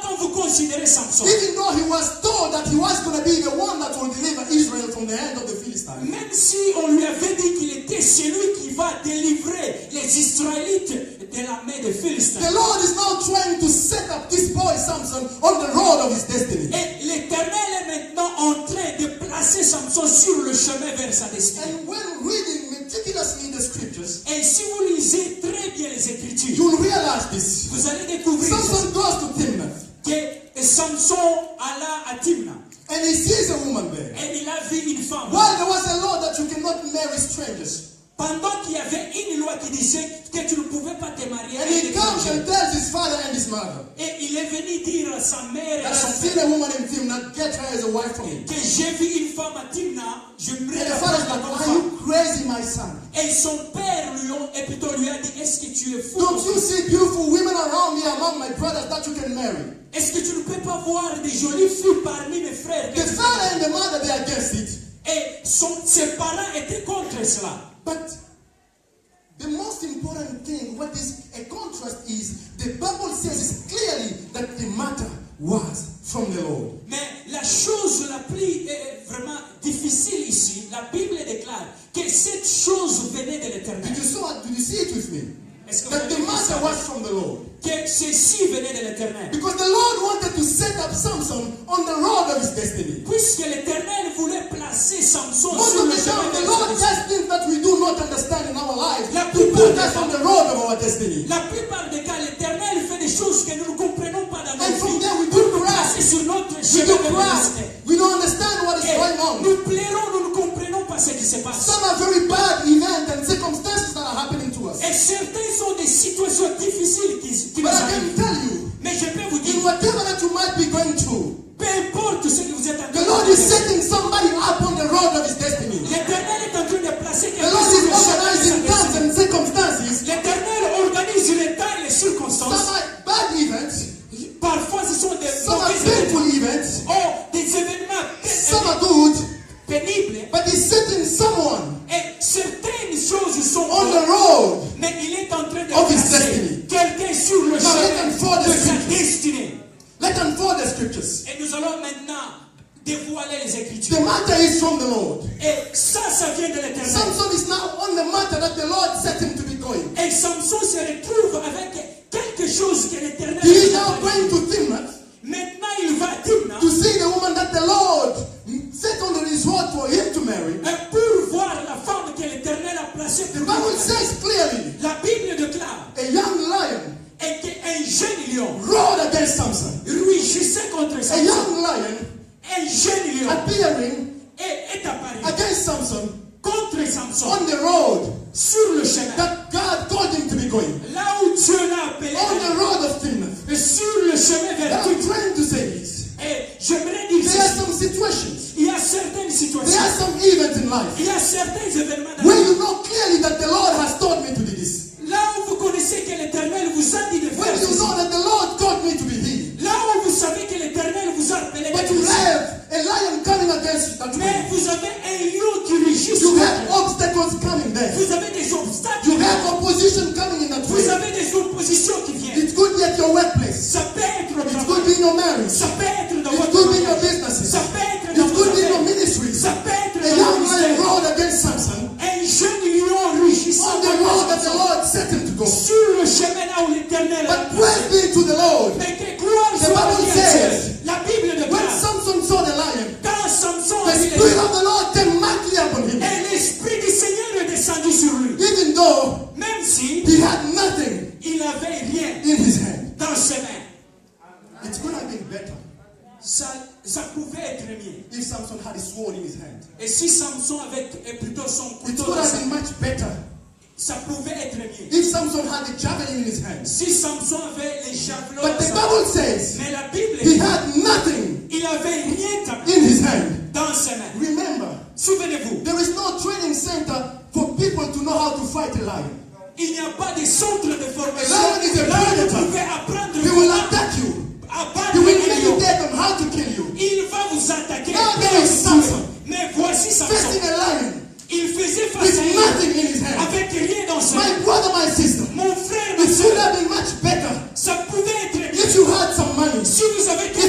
considérer Samson. Even though he was told that he was going to be the one that will deliver Israel from the hand of the Philistines. Même si on lui avait dit qu'il était celui qui va délivrer les Israélites de la main des Philistins. The Lord is now trying to set up this boy Samson on the road of his destiny. Et l'Éternel est maintenant en train de placer Samson sur le chemin vers sa destinée. And when reading meticulously the scriptures, Et si vous lisez très bien les Écritures, you'll realize this. vous allez découvrir Samson goes to Timnath que Samson alla à Timna and he sees a woman there. et il a vu une femme. While there was a law that you cannot marry strangers, Pendant qu'il y avait une loi qui disait que tu ne pouvais pas te marier and avec he des comes étrangers. and tells his father and his mother Et il est venu dire à sa mère et that à son I've seen père a woman in Timnath, get her as a wife for me. que j'ai vu une femme à Timna, j'aimerais And la the father's prendre like, comme are femme. you crazy, my son? Et son père lui a dit, est-ce que tu es fou? Don't you see beautiful women around me among my brothers that you can marry? Est-ce que tu ne peux pas voir des jolies filles parmi mes frères? The father and the mother, they are against it. Et ses parents étaient contre cela. But the most important thing, what is a contrast is, the Bible says clearly that the matter was from the Lord. Mais la chose la plus vraiment difficile ici, la Bible déclare que cette chose venait de l'Éternel. Did you see it with me? Est-ce que That vous the avez vu matter ça? was from the Lord. Que ceci venait de l'Éternel. Because the Lord wanted to set up Samson on the road of his destiny. Puisque l'Éternel voulait placer Samson Most sur of le the chemin time, the vers Lord sa destinée. does things that we do not understand in our lives La to plupart put des us temps- on the road of our destiny. La plupart des cas, l'Éternel fait des choses que nous ne comprenons pas dans And nos from vies there we pour do nous cry. placer sur notre We chemin do vers la cry. destinée. We don't understand what is Et going on. nous pleurons, nous ne comprenons pas ce qui se passe. Some are very bad events and circumstances that are happening to us. Et certains sont des situations difficiles qui nous But I arrivent. can tell you, Mais je peux vous in dire, whatever that you might be going through, peu importe ce que vous êtes en train the de Lord is faire, setting somebody up on the road of his destiny. l'Éternel est en train de placer The quelqu'un Lord sur is le chemin de sa organizing times destinée. and circumstances. L'Éternel organise les temps et les Some circonstances. are bad events, Parfois, ce sont des some are mauvais événements. painful events, Oh, des événements some are good, pénibles. but he's setting someone Et certaines choses sont on bonnes, the road. mais il est en train de of his placer destiny. quelqu'un sur le Now let them chemin follow de the sa scriptures. destinée. Let unfold the scriptures. Et nous allons maintenant dévoiler les Écritures. The matter is from the Lord. Et ça vient de l'Éternel. Samson is now on the matter that the Lord set him to be going. Et Samson se retrouve avec quelque chose que l'Éternel He is lui a now donné. going to Timnath Maintenant, il va à Timna to see the woman that the Lord set on his road for him to marry. pour voir la femme que l'Éternel a placée The pour Bible lui. says clearly, La Bible déclare a young lion et qu'un jeune lion roared against Samson. rugissait contre A Samson. young lion Un jeune lion appearing est apparu against Samson contre Samson on the road sur le chemin. that God told him to be going. Là où Dieu l'a appelé, On the road of Timnath. sur le chemin vers And I'm Timna. trying to say this. Et j'aimerais dire There are ceci. some situations, Il y a certaines there situations, are some events in life il y a certains événements dans where la vie. you know clearly that the Lord has told me to do this. Là où vous connaissez que l'Éternel vous a dit de When faire you ceci. know that the Lord told me to be healed. Là où vous savez que l'Éternel vous a appelé But d'être you ici. have a lion coming against you that Mais way. vous avez un lion qui rugit You sur have vous. obstacles coming there. Vous avez des obstacles. You have opposition coming in that Vous way. avez des oppositions qui viennent. It could be at your workplace. Ça peut être au It could travail. be in your marriage. Ça peut être dans It votre could be in your mariage. businesses. Ça peut être It dans vos could be in your affaires. ministry. Ça peut être A dans young vos lion ministères. roared against Samson Un jeune lion rugissant on the road that the contre Lord set him to go. sur le chemin là où l'Éternel a But praise be to the Lord. Mais que gloire The soit Bible à says, Dieu. La Bible When déclare, Samson saw the lion, quand Samson the a vu Spirit les of the Lord came mightily upon him. et l'Esprit du Seigneur est descendu sur lui. Even though Même si he had nothing il n'avait rien in his hand. dans ses mains. It could have been better Ça pouvait être mieux. if Samson had a sword in his hand. Et si Samson avait plutôt son It couteau would dans have sa been main, much better ça pouvait être mieux. if Samson had a javelin in his hand. Si Samson avait les javelots But dans the sa main, Bible says mais la Bible he dit, had nothing il avait rien in his hand. dans ses mains. Remember, Souvenez-vous, there is no training center for people to know how to fight a lion. il n'y a pas de centre de formation Lion is a là où vous predator. pouvez apprendre He will comment attack you. abattre He will un lion. meditate on how to kill you. Il va vous attaquer. Now there is Samson Mais voici Samson. facing a lion Il faisait face with à lui nothing in his hand. avec rien dans ses My mains. brother, my sister, Mon frère, ma it should soeur, have been much better ça pouvait être mieux if you had some money, si vous avez if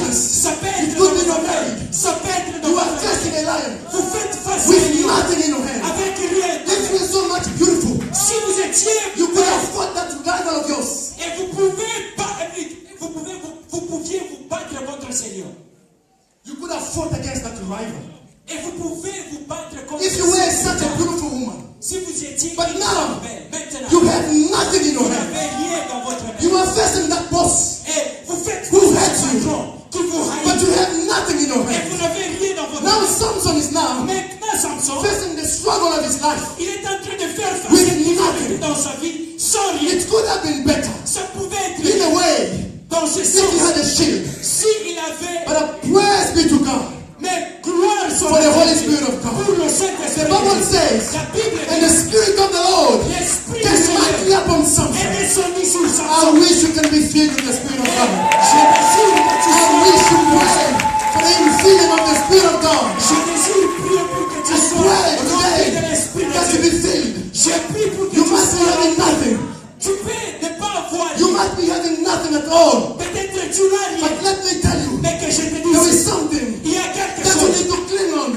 business. Ça peut It être could dans be vos your affaires. marriage. Ça peut être dans You vos are affaires. facing a lion Vous faites face à with un lion nothing in your hand. avec rien. It feels so much beautiful. Si vous étiez You could have fought that rival of yours. et vous pouviez vous battre contre le Seigneur. You could have fought against that rival. Et vous pouvez vous battre contre If you le were Seigneur. such a beautiful woman, Si vous étiez But une now, femme belle, maintenant, you have nothing in vous your hand. n'avez rien dans votre main. You are facing that boss, Et vous faites Who face hates à un you? patron qui vous but haït. you have nothing in your Et hand. vous n'avez rien dans votre Now main. Samson is now Maintenant, Samson, facing the struggle of his life. il est en train de faire face With à une nothing. dans sa vie sans rien. It could have been better Ça pouvait être in a way dans ce if he sens had a shield. si il avait, But praise be to God mais gloire soit for the Holy Dieu. Spirit of God. Pour le The Saint-Esprit. Bible says, La Bible and the dit, Spirit of the Lord l'Esprit du came Seigneur mightily upon est Samson. descendu sur I Samson. wish you can be filled with the Spirit of God. Je désire que tu I wish you sois. pray for the infilling of the Spirit of God. Je désire prier pour que tu I sois pray rempli de today l'Esprit de that you Dieu. be filled. Je prie pour que You tu must be sois having rempli. nothing. Tu peux ne pas avoir You rien. must be having nothing at all. Peut-être tu n'as But rien. let me tell you, Mais que je te there is dise, something il y a quelque that you chose need to cling on.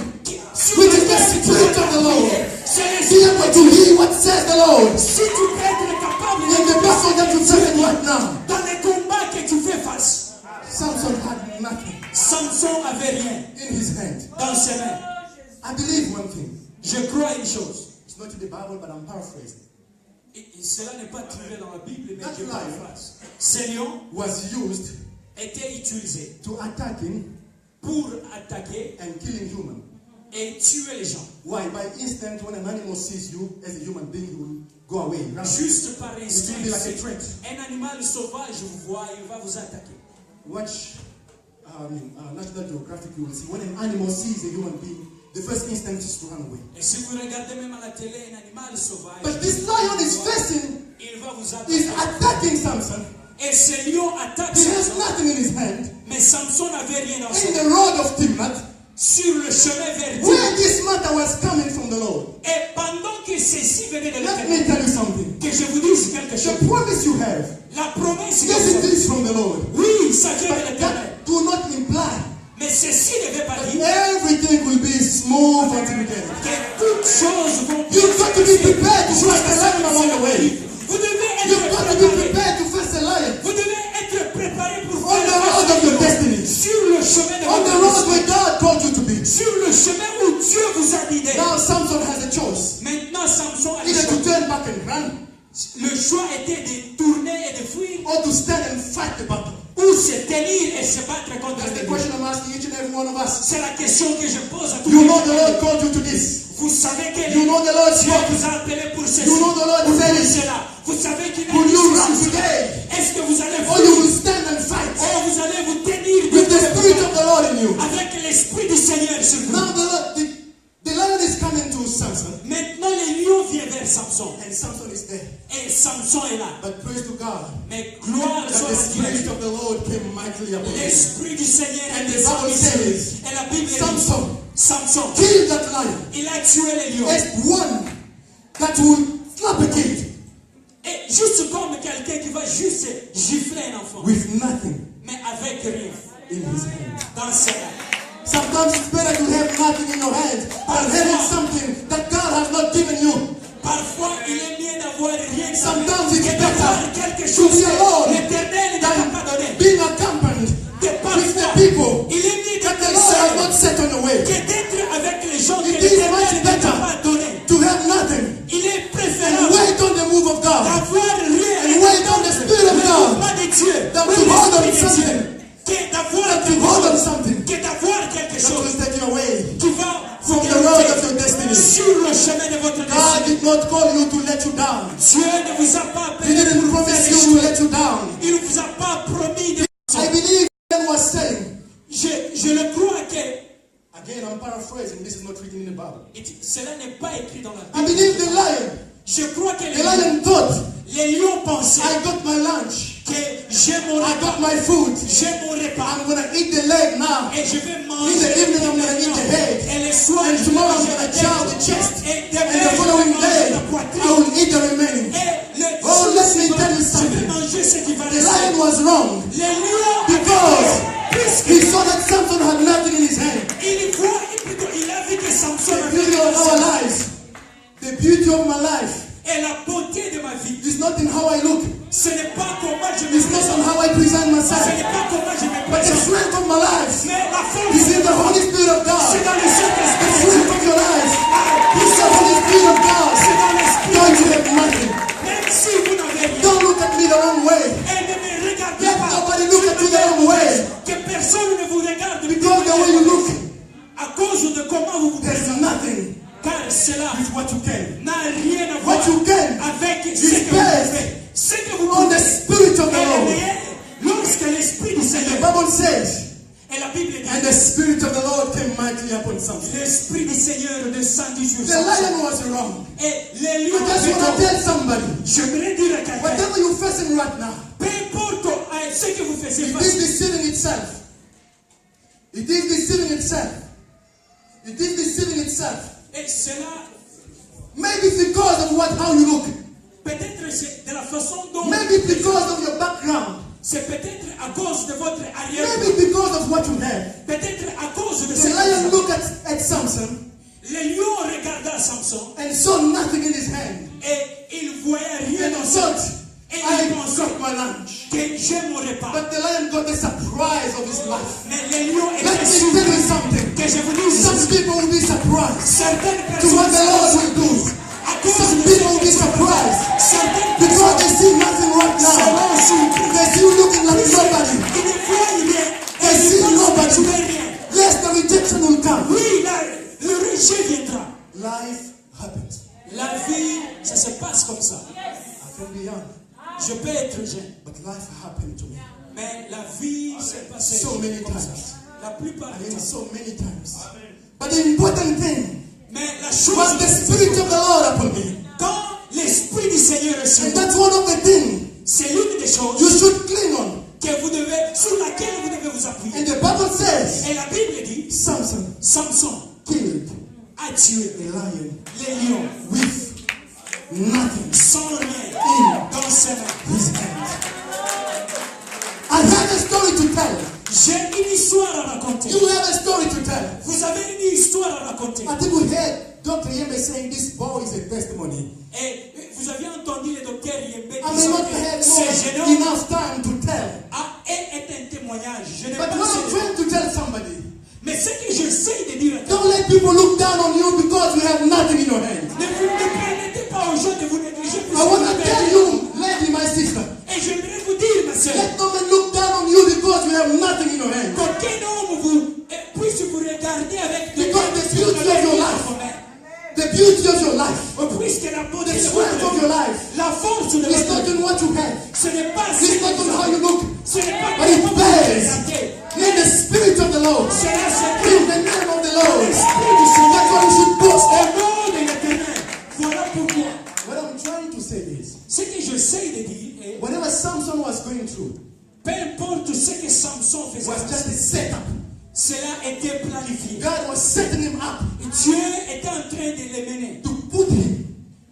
sur Which is the lequel tu Spirit dois of the Lord. t'appuyer. C'est Be l'Esprit able de to Dieu. hear what says the Lord. Si tu peux être capable In the battle that you're facing right now, dans les combats que tu fais face, Samson had nothing Samson avait rien in his hand. dans ses mains. I believe one thing. Je crois une chose. It's not in the Bible, but I'm paraphrasing. Et cela n'est pas trouvé dans la Bible, mais That je lion paraphrase. Ce lion was used était utilisé to attacking pour attaquer and killing humans. et tuer les gens. Why? By instinct, when an animal sees you as a human being, he will go away. Run. Juste par It instinct, will be like a si threat. un animal sauvage vous voit, il va vous attaquer. Watch National Geographic, you will see when an animal sees a human being, the first instinct is to run away. Et si vous regardez même à la télé un animal sauvage, But this lion is facing, il va vous is attaquer. attacking Samson. Et ce lion attaque He has Samson. nothing in his hand. Mais Samson n'avait rien dans ses In mains. the road of Timnath, Sur le chemin vers Dieu. where this matter was coming from the Lord. Et pendant que ceci venait de Let me l'Éternel, tell you something. que je vous dise quelque chose. The promise you have, La promesse que yes, vous it avez, is from the Lord. oui, ça vient de But l'Éternel. that do not imply Mais ceci ne veut pas that dire everything will be smooth until you get it. que toutes choses vont bien You've got to be prepared to face the lion along the way. Vous devez You've être got to be préparé. prepared to face the lion. Vous devez être préparé pour On the road of your destiny. sur le chemin de On the votre road where destinée. God called you to be. Sur le chemin où Dieu vous a guidé. Now Samson has a choice. Maintenant, Samson a le Either to choix. turn back and run, Le choix était de tourner et de fuir, or to stand and fight the battle. ou se tenir et se battre contre That's the le question I'm asking each and every one of us. C'est la question que je pose à tous You les know the gens. Lord called you to this. Vous savez que You know the Lord Dieu spoke. vous a appelé pour ceci. You know the Lord Pour said it. cela. Vous savez qu'il a Will dit you run ceci. today? Est-ce que vous allez Or you will fuir? stand and fight Ou vous allez vous tenir with the debout Spirit of the Lord in you. avec l'esprit du Seigneur sur vous? Now the lion is coming to Samson, Maintenant, le lion vient vers Samson. and Samson is there. Et Samson est là. But praise to God Mais gloire that soit the à Spirit Dieu. of the Lord came mightily upon him. L'esprit du Seigneur And est the descendu Bible sur lui. says, Et la Bible dit, Samson Samson, killed that lion il a tué le lion. as one that will slap a kid Et juste comme quelqu'un qui va juste gifler un enfant. with nothing Mais avec rien in his hand. dans ses mains. Sometimes it's better to have nothing in your hand than having something that God has not given you. Parfois, il est mieux d'avoir rien que ça. Sometimes it's Que d'avoir better quelque to chose be que alone l'Éternel ne t'a pas donné. than being accompanied Que with the parfois, people il est mieux that the d'être Lord has seul not set on your way. que d'être avec les gens que It is l'Éternel much ne t'a better pas donné. to have nothing Il est and préférable wait on the move of God d'avoir rien and wait on the Spirit of le God mouvement de Dieu, than oui, to hold on l'Esprit de Dieu, something, que d'avoir than to quelque hold on chose, something que d'avoir quelque that chose will take you away qui va vous from the road of guider your destiny. sur le chemin de votre God destinée. did not call you to let you down. Dieu ne vous a pas He appelé didn't pour vous promise faire you to échouer. let you down. Il ne vous a pas promis de... I believe Ben was saying, Je le crois que again I'm paraphrasing, this is not written in the Bible. cela n'est pas écrit dans la I Bible. believe the lion, Je crois que the lion thought, les lions pensaient I got my lunch, que j'ai mon I repas, got my food, j'ai mon repas I'm gonna eat the leg now. et je vais In manger the evening I'm gonna eat the head. et le soir And je vais tomorrow I'm manger gonna la chow the tête chest. et And demain the je following vais manger day, la I poitrine will eat the remaining. et le Oh, jour let me suivant, tell you je vais something. manger ce qui va The rester. lion was wrong Les lions because puisque he saw that Samson had nothing in his hand. Il a vu que Samson The avait beauty of our lives, the beauty of my life, et la beauté de ma vie. is not in how I look. Ce n'est pas comment je me It's not présente. on how I present Ce myself. n'est pas comment je me But the présente. strength of my life Mais la force, is in the Holy Spirit of God. c'est dans le The Saint-Esprit. strength of your life is the Holy Spirit of God. C'est dans l'Esprit. Don't you have nothing. Même si vous n'avez rien. Don't look at me the wrong way. Et ne me regardez Let pas. nobody look at you the wrong way. Que personne ne vous regarde. Because the way you look, À cause de comment vous vous there's présentez. nothing Car cela with what you can. n'a rien à voir What you can avec is ce que vous based faites. Ce que vous on the pouvez. Spirit of the Et le Lord. meilleur, lorsque l'Esprit du The Seigneur, Bible says, et la Bible dit, and the Spirit of the Lord came mightily upon Samson. l'Esprit du Seigneur descendit sur The Samson. lion was wrong. Et les I lions just avaient want to tort. tell somebody, J'aimerais dire à quelqu'un, whatever you're facing right now, peu importe ce que vous faisiez it face, is deceiving itself. It is deceiving itself. It is deceiving itself. et cela, Maybe it's because of how you look. peut-être c'est de la façon dont, Maybe it's because of your background. c'est peut-être à cause de votre arrière, Maybe it's because of what you have. peut-être à cause de The ce lion que looked at Samson les lions regardaient Samson and saw nothing in his hand. et ils voyaient rien And dans thought, sa et I ils pensaient got my lunch. que j'ai mon repas. But the lion got the surprise of his life. Mais les lions Let étaient me tell you sûrs something. que je vous dis, Some people will be surprised certaines to what personnes the Lord will do. à cause Some de people will be ce que surprised certaines because they see nothing right now. seront surprises. They see you looking like nobody. Ils ne voient rien. They Et see ils pensent que nobody. tu n'es rien. Yes, the rejection will come. Oui, le rejet viendra. Life happens. La vie, ça se passe comme ça. I can be young, Je peux être jeune, but life happened to me mais la vie s'est passée so many comme ça. times. La plupart I du mean, temps. so many times. But the important thing Mais la chose, was the Spirit of the Lord upon me. quand l'Esprit du Seigneur est sur And vous, that's one of the things c'est l'une des choses you should cling on. que vous devez, sur laquelle vous devez vous appuyer. And the Bible says Et la Bible dit, Samson Samson killed a tué a lion les lions with nothing sans rien dans ses mains. in his hand. I have a story to tell. J'ai une histoire à raconter. You have a story to tell. Vous avez une histoire à raconter. I think we heard Dr. Yembe saying this boy is a testimony. Et vous avez entendu le docteur Yembe I may disant not que have ce jeune homme enough time to tell. est un témoignage. Je n'ai But pas what I'm ce- trying to tell somebody, Mais ce que j'essaie de dire à don't let people look down on you because you have nothing in your hand. ne permettez pas aux gens de vous négliger. I want to tell you, lady, my sister, Et j'aimerais vous dire, ma soeur, let no man look down on you because you have nothing in your hand. qu'aucun homme puisse vous regarder avec des Because the beauty of your life, mains. the beauty of your life, Puisque la beauté the de strength of votre your vie, life la force de is votre not vie, in what you have. ce n'est pas It's not on how you look. ce n'est pas But it comment vous bears regardez. in the Spirit of the Lord. Cela se In the name of the Lord. l'Esprit du Seigneur. That's why you should boast. Au nom de l'Éternel. Voilà pourquoi. What I'm trying to say is, Ce que j'essaie de dire est, whatever Samson was going through peu importe ce que Samson faisait, was just a setup. cela était planifié. God was setting him up Dieu était en train de le mener to put him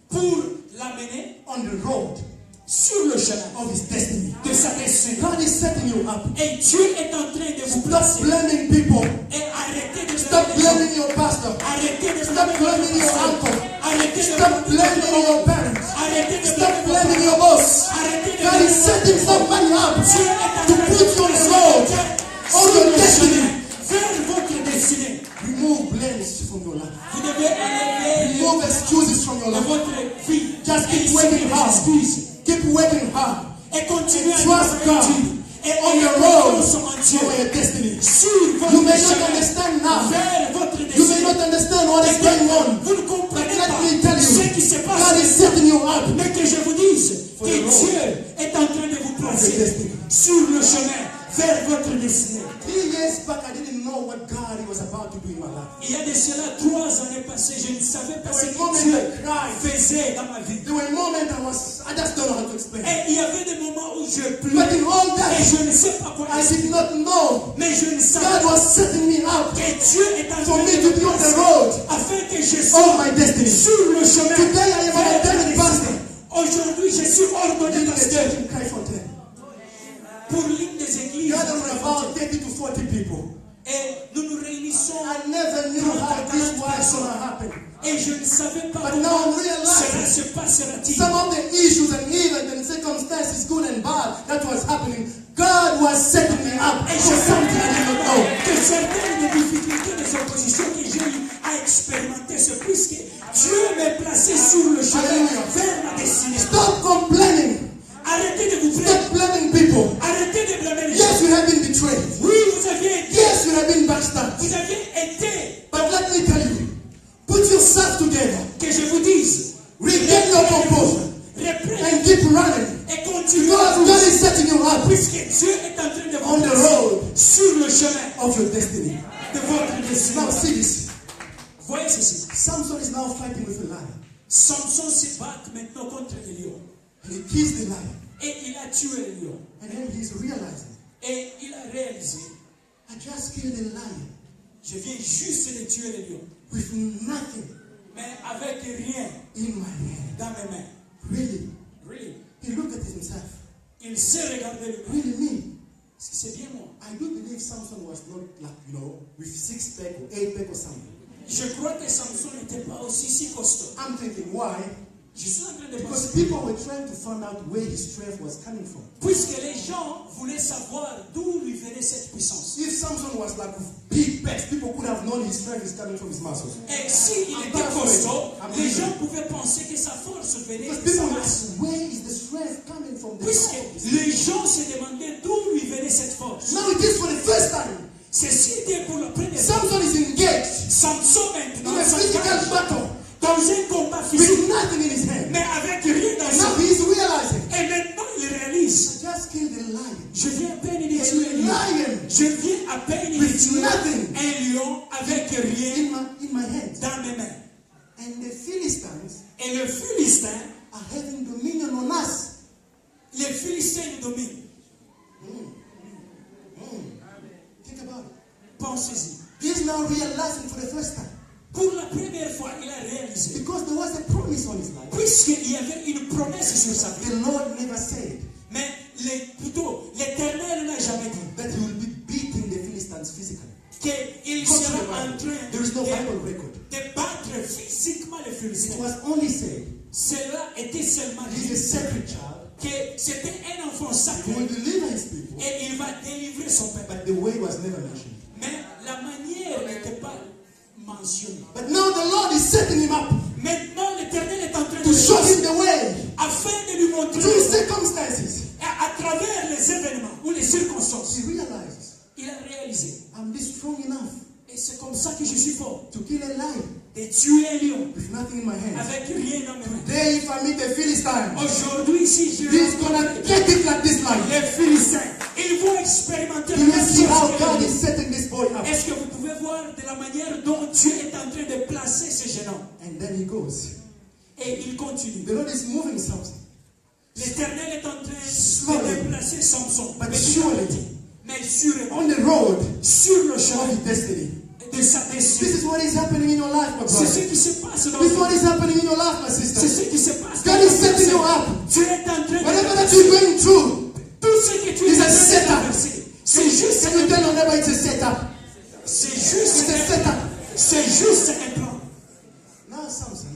pour l'amener on the road sur le chemin of his destiny. de sa destinée. God is setting you up. Et Dieu est en train de vous Stop placer. blaming people. Et arrêtez de Stop blâmer les gens. blaming your pastor. Arrêtez de Stop blâmer blaming your votre uncle. pasteur. Arrêtez de Stop blâmer blaming votre your parents. Arrêtez de Stop blâmer vos blaming parents. your boss. Arrêtez de God blâmer is setting somebody up Dieu est en to train de put you on vous the placer road sur of your le destiny. chemin vers votre destinée. Remove blames from your life. Vous devez enlever Remove excuses from your de life. votre vie. Just keep Et working les hard. excuses. Keep working hard. Et continuez à Trust travailler God. dur. Et On ayez the road confiance en Dieu. for your destiny. Sur votre You may not chemin understand now. vers votre You may destinée. not understand what is going on. Vous ne comprenez Let pas me tell you, ce qui se God passe. is setting you up. Mais que je vous dise For que the road. Dieu est en train de vous your placer destiny. sur le chemin vers votre destinée. 3 years back, I didn't know what God was about to do in my life. Il y a de cela 3 années passées, je ne savais pas ce There que were moments Dieu I cried. faisait dans ma vie. There were moments I just don't know how to explain. Et il y avait des moments où je But pleurais. in all Et that, je ne sais pas quoi I dire. did not know Mais je ne God savais was setting me up que Dieu est en for train me de to me be on the placer road afin que je of sois my destiny. sur le chemin. Today I am vers an la ordained pastor. destinée. Aujourd'hui, je suis ordonné In the pasteur church in Kaifontaine. pour l'une des églises. God on revival about 30 to 40 people. Et nous nous réunissons. I never knew how this was going to happen. Et je ne savais pas But now comment I'm realizing cela se passera-t-il. some of the issues and events and circumstances, good and bad, that was happening. God was setting me up for something I did not know. Que certaines des difficultés, des oppositions que j'ai eu à expérimenter, c'est puisque Dieu m'a placé sur le chemin Alléluia. vers la destinée. Stop complaining. Arrêtez de vous plaindre. Stop blaming people. Arrêtez de blâmer les gens. Yes, you have been betrayed. Oui, vous aviez été. Yes, you have been backstabbed. Vous aviez été. But let me tell you, put yourself together. Que je vous dise. Regain your composure. Reprenez And keep running. et continuez. Because God is setting you up Puisque Dieu est en train de on vous the placer road sur le chemin of your destiny. de votre destinée. Now see this. Voyez ceci. Samson is now fighting with a lion. Samson se bat maintenant contre les lions. And he kills the lion. Et il a tué les lions. And then he's realizing, Et il a réalisé, I just killed a lion je viens juste de tuer les lions. with nothing Mais avec rien in my hand. dans mes mains. Really? Really. He looked at himself. Il s'est regardé lui-même. Really me? C'est bien moi. I do believe Samson was not like, with 6 pack or 8 pack or something. Je crois que Samson n'était pas aussi si costaud. I'm thinking, why? Je suis en train de Because penser. people were trying to find out where his strength was coming from. Puisque les gens voulaient savoir d'où lui venait cette puissance. If Samson was like with big pecs, people could have known his strength is coming from his muscles. Et s'il était costaud, les gens pouvaient penser que sa force venait Because de sa people masse. ask, where is the strength coming from? Puisque les gens se demandaient d'où lui venait cette force. Now it is for the first time. Ceci était pour la première fois. Samson is engaged Samson in maintenant a physical s'engage battle dans un combat physique, with nothing in his hand. mais avec rien dans And sa now main. he is realizing, Et maintenant il réalise, I just killed a lion. je viens à peine de A tuer un lion. lion Je viens à peine de with tuer nothing un lion avec rien in my hand. dans mes mains. And the Philistines Et le Philistin, are having dominion on us. les Philistins nous dominent. Think about it. Pensez-y. He's now realizing for the first time. Pour la première fois, il a réalisé, Because there was a promise on his life. puisqu'il y avait une promesse sur sa vie. The Lord never said Mais plutôt, l'Éternel n'a jamais dit that he will be beating the Philistines physically. qu'il Go to sera the en Bible. train There is no Bible de record. battre physiquement les It Philistins. was only said Cela était seulement he's a dit sacred child. que c'était un enfant He sacré will deliver his people. et il va délivrer son peuple. But the way was never mentioned. Mais la manière n'était pas mentionnée. But now the Lord is setting him up Maintenant, l'Éternel est en train to de show him choisir the way afin de lui montrer through circumstances. à travers les événements ou les circonstances. He realizes Il a réalisé. I'm this strong enough Et c'est comme ça que je suis fort. to kill a lion De tuer un lion with nothing in my hand. avec rien dans mes mains. Today, if I meet a Philistine, Aujourd'hui, si je he's gonna get it like this lion. les Philistins, ils vont expérimenter Do la you même see how chose God que is lui. setting this boy up? Est-ce que vous pouvez voir de la manière dont Dieu est en train de placer ce jeune homme? And then he goes. Et il continue. The Lord is moving something. L'Éternel est en train Slowly. de déplacer Samson. But Petit surely. à petit. Mais sûrement, On the road sur le of chemin his destiny. de sa This destinée. is what is happening in your life, my C'est ce brother. qui se passe dans This is votre what is happening in your life, my C'est sister. ce qui se passe dans God is votre setting you vie. up. Dieu est en train Whatever de that you're going through, tout ce que tu is es en a train de setup. traverser. C'est juste Can you tell your neighbor it's a setup? C'est juste It's a un setup. plan. C'est juste un plan. Now Samson,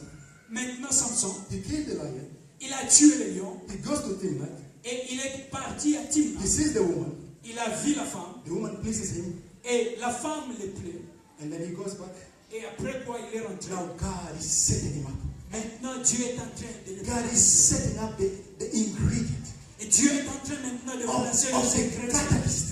Maintenant, Samson, he killed the lion. il a tué le lion He goes to Timnath. et il est parti à Timna. He sees the woman. Il a vu la femme The woman pleases him. et la femme le plaît. And then he goes back. Et après quoi, il est rentré. Now God is setting him up. Maintenant, Dieu est en train de le God is placer. setting up the ingredient Et Dieu est en train maintenant de placer of le the secret. catalyst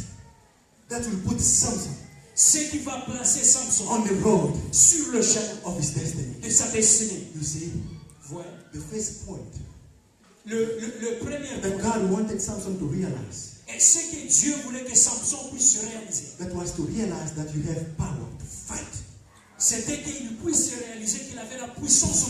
that will put Samson Ce qui va placer Samson on the road sur le chemin of his destiny. de sa destinée. You see, Voilà. the first point Le premier that point. God wanted Samson to realize, Et ce que Dieu voulait que Samson puisse réaliser, that was to realize that you have power to fight. c'était qu'il puisse réaliser qu'il avait la puissance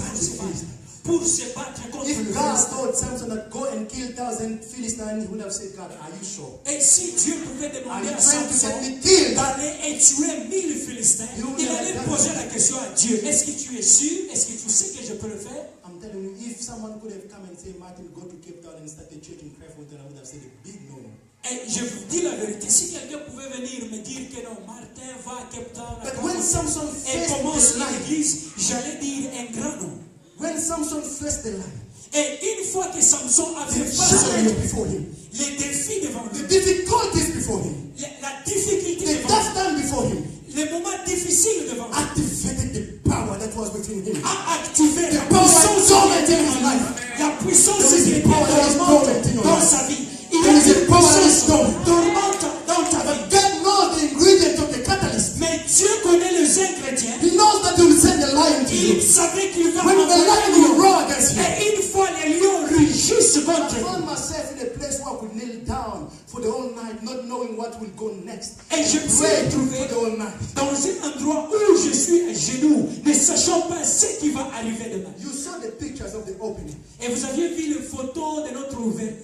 pour se battre contre If le God Philistin. told Samson that go and kill 1,000 Philistines, he would have said, God, are you sure? Et si Dieu pouvait Are demander you à trying to Samson get me killed? d'aller et tuer 1000 Philistins, il allait poser la question à Dieu. Est-ce que tu es sûr? Est-ce que tu sais que je peux le faire? I'm telling you, if someone could have come and said, Martin, go to Cape Town and start a church in Kraftwerk, then I would have said a big no. Et je vous dis la vérité, si quelqu'un pouvait venir me dire que non, Martin va à Cape Town But when Samson et faced commence the lion, l'église, j'allais dire un grand nom. when Samson faced the lion, Et une fois que Samson avait the face au challenge lion, before him, les défis devant the lui, difficulties before him, la difficulté the devant tough time before him, lui, les moments difficiles devant lui, activated the power that was within him. a activé The la power puissance dormant qui était in his en lui. life. La puissance There is qui a était power that is dormant in dormante your dans life. sa vie. Il y There a is a une power that is puissance dormant. dormante dans ta But vie. God knows the ingredient of the catalyst. Mais Dieu connaît les ingrédients. He knows that He will send the lion to you. Il savait qu'il va When the envoyer lion un will lion. roar against you. Et une fois les lions rugissent I contre lui. found myself in a place where I could kneel down for the whole night, not knowing what will go next. Et je me suis Pray retrouvé for the whole night. dans un endroit où je suis à genoux, ne sachant pas ce qui va arriver demain. You saw the pictures of the opening. Et vous aviez vu les photos de notre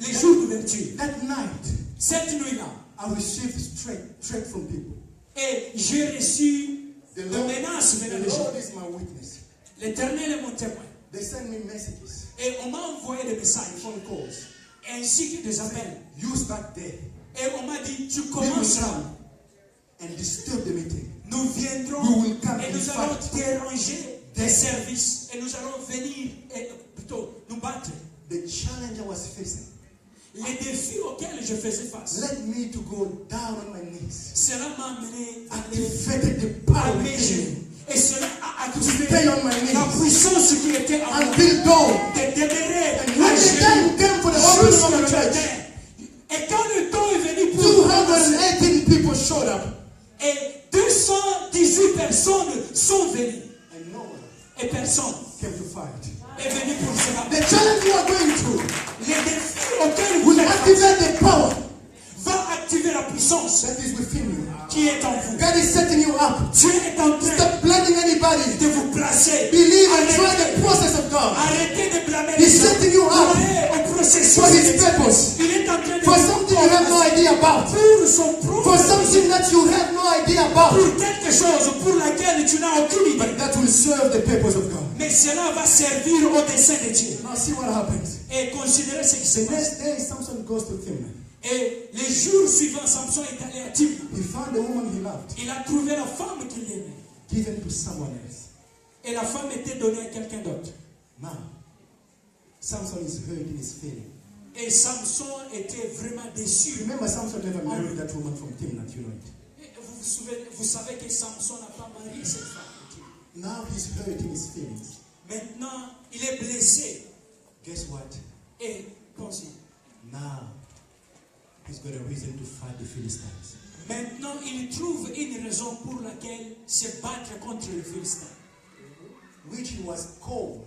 les jours d'ouverture. That night, Cette nuit-là, I received threat from people. et j'ai reçu The des Lord, menaces venant the des gens. Lord is my witness. L'Éternel est mon témoin. They send me messages, Et on m'a envoyé des messages, phone calls. ainsi que des appels. You start there. Et on m'a dit, tu We will commences là. come and disturb the meeting. Nous viendrons We will come et and nous allons fight. déranger des services. Et nous allons venir, et plutôt, nous battre. The challenge I was facing Les défis auxquels je faisais face, led me to go down on my knees. cela m'a amené à aller Activated the power à mes within genoux. me. Et cela a activé Stay on my la knees puissance qui était en moi. until dawn. De demeurer And à when the genoux time came for the opening jusqu'à of le the church, matin. Et quand le temps est venu pour 218 people showed up. et 218 personnes sont venues. And no one Et personne came to fight. est venu pour se battre. The challenge you are going through Les défis auxquels vous will êtes activate the power va activer la puissance that is within you. qui est en vous. God is setting you up. Dieu est en train Stop blaming anybody. de vous placer. Believe and try Arrêtez, the process of God arrêtez de blâmer He's les gens. setting you up Croyez au processus for de His Dieu. purpose, Il est en train de for vous something you have no idea about, pour son for propre something that you have no idea about, pour quelque chose pour laquelle tu n'as aucune idée. but that will serve the purpose of God. Mais cela va servir au dessein de Dieu. Now see what happens. Et considérez ce qui se The passe. next day, Samson goes to Timnah. Et les jours suivants, Samson est allé à Timna. He found the woman he loved, Il a trouvé la femme qu'il aimait. given to someone else. Et la femme était donnée à quelqu'un d'autre. Now, Samson is hurt in his feeling. Et Samson était vraiment déçu. Remember, Samson never married that woman from Timnah, you know it. Et vous savez que Samson n'a pas marié cette femme. Now he's hurt in his feelings. Maintenant, il est blessé. Guess what? Et pensez, Now, he's got a reason to fight the Philistines. maintenant, il trouve une raison pour laquelle se battre contre les Philistins. Which he was called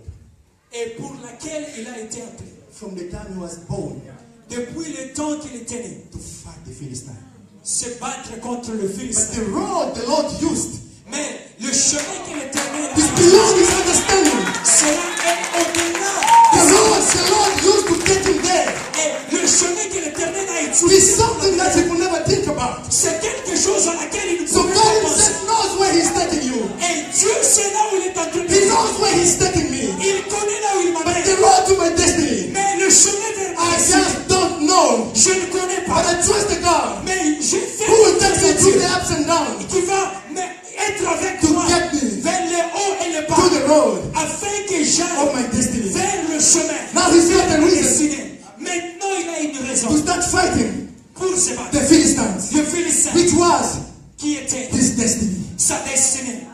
Et pour laquelle il a été appelé. from the time he was born Depuis le temps qu'il était né. to fight the Philistines. Se battre contre le But Philistin. the road the Lord used Mais le chemin que l'Éternel is a beyond his understanding. cela est au-delà. The road the Lord used to get him there Et le chemin que l'Éternel a is utilisé, something that he could never think about. c'est quelque chose à laquelle il ne So pouvait God pas penser. himself knows where he's taking you. Et Dieu sait là où il est en train de He me knows where he's taking me. Il connaît là où il But m'amène. the road to my destiny, Mais le chemin vers ma I destinée, just don't know. je ne connais But pas. I trust the God Mais j'ai fait who will take me confiance à through Dieu the ups and downs qui va être avec to moi get me vers les hauts et les to bas the road afin que of j'aille my destiny. vers le chemin. Now he's got a vers ma reason destinée. Maintenant, il a une raison to start fighting pour se battre. the Philistines, Le Philistin which was qui était his destiny. sa destinée.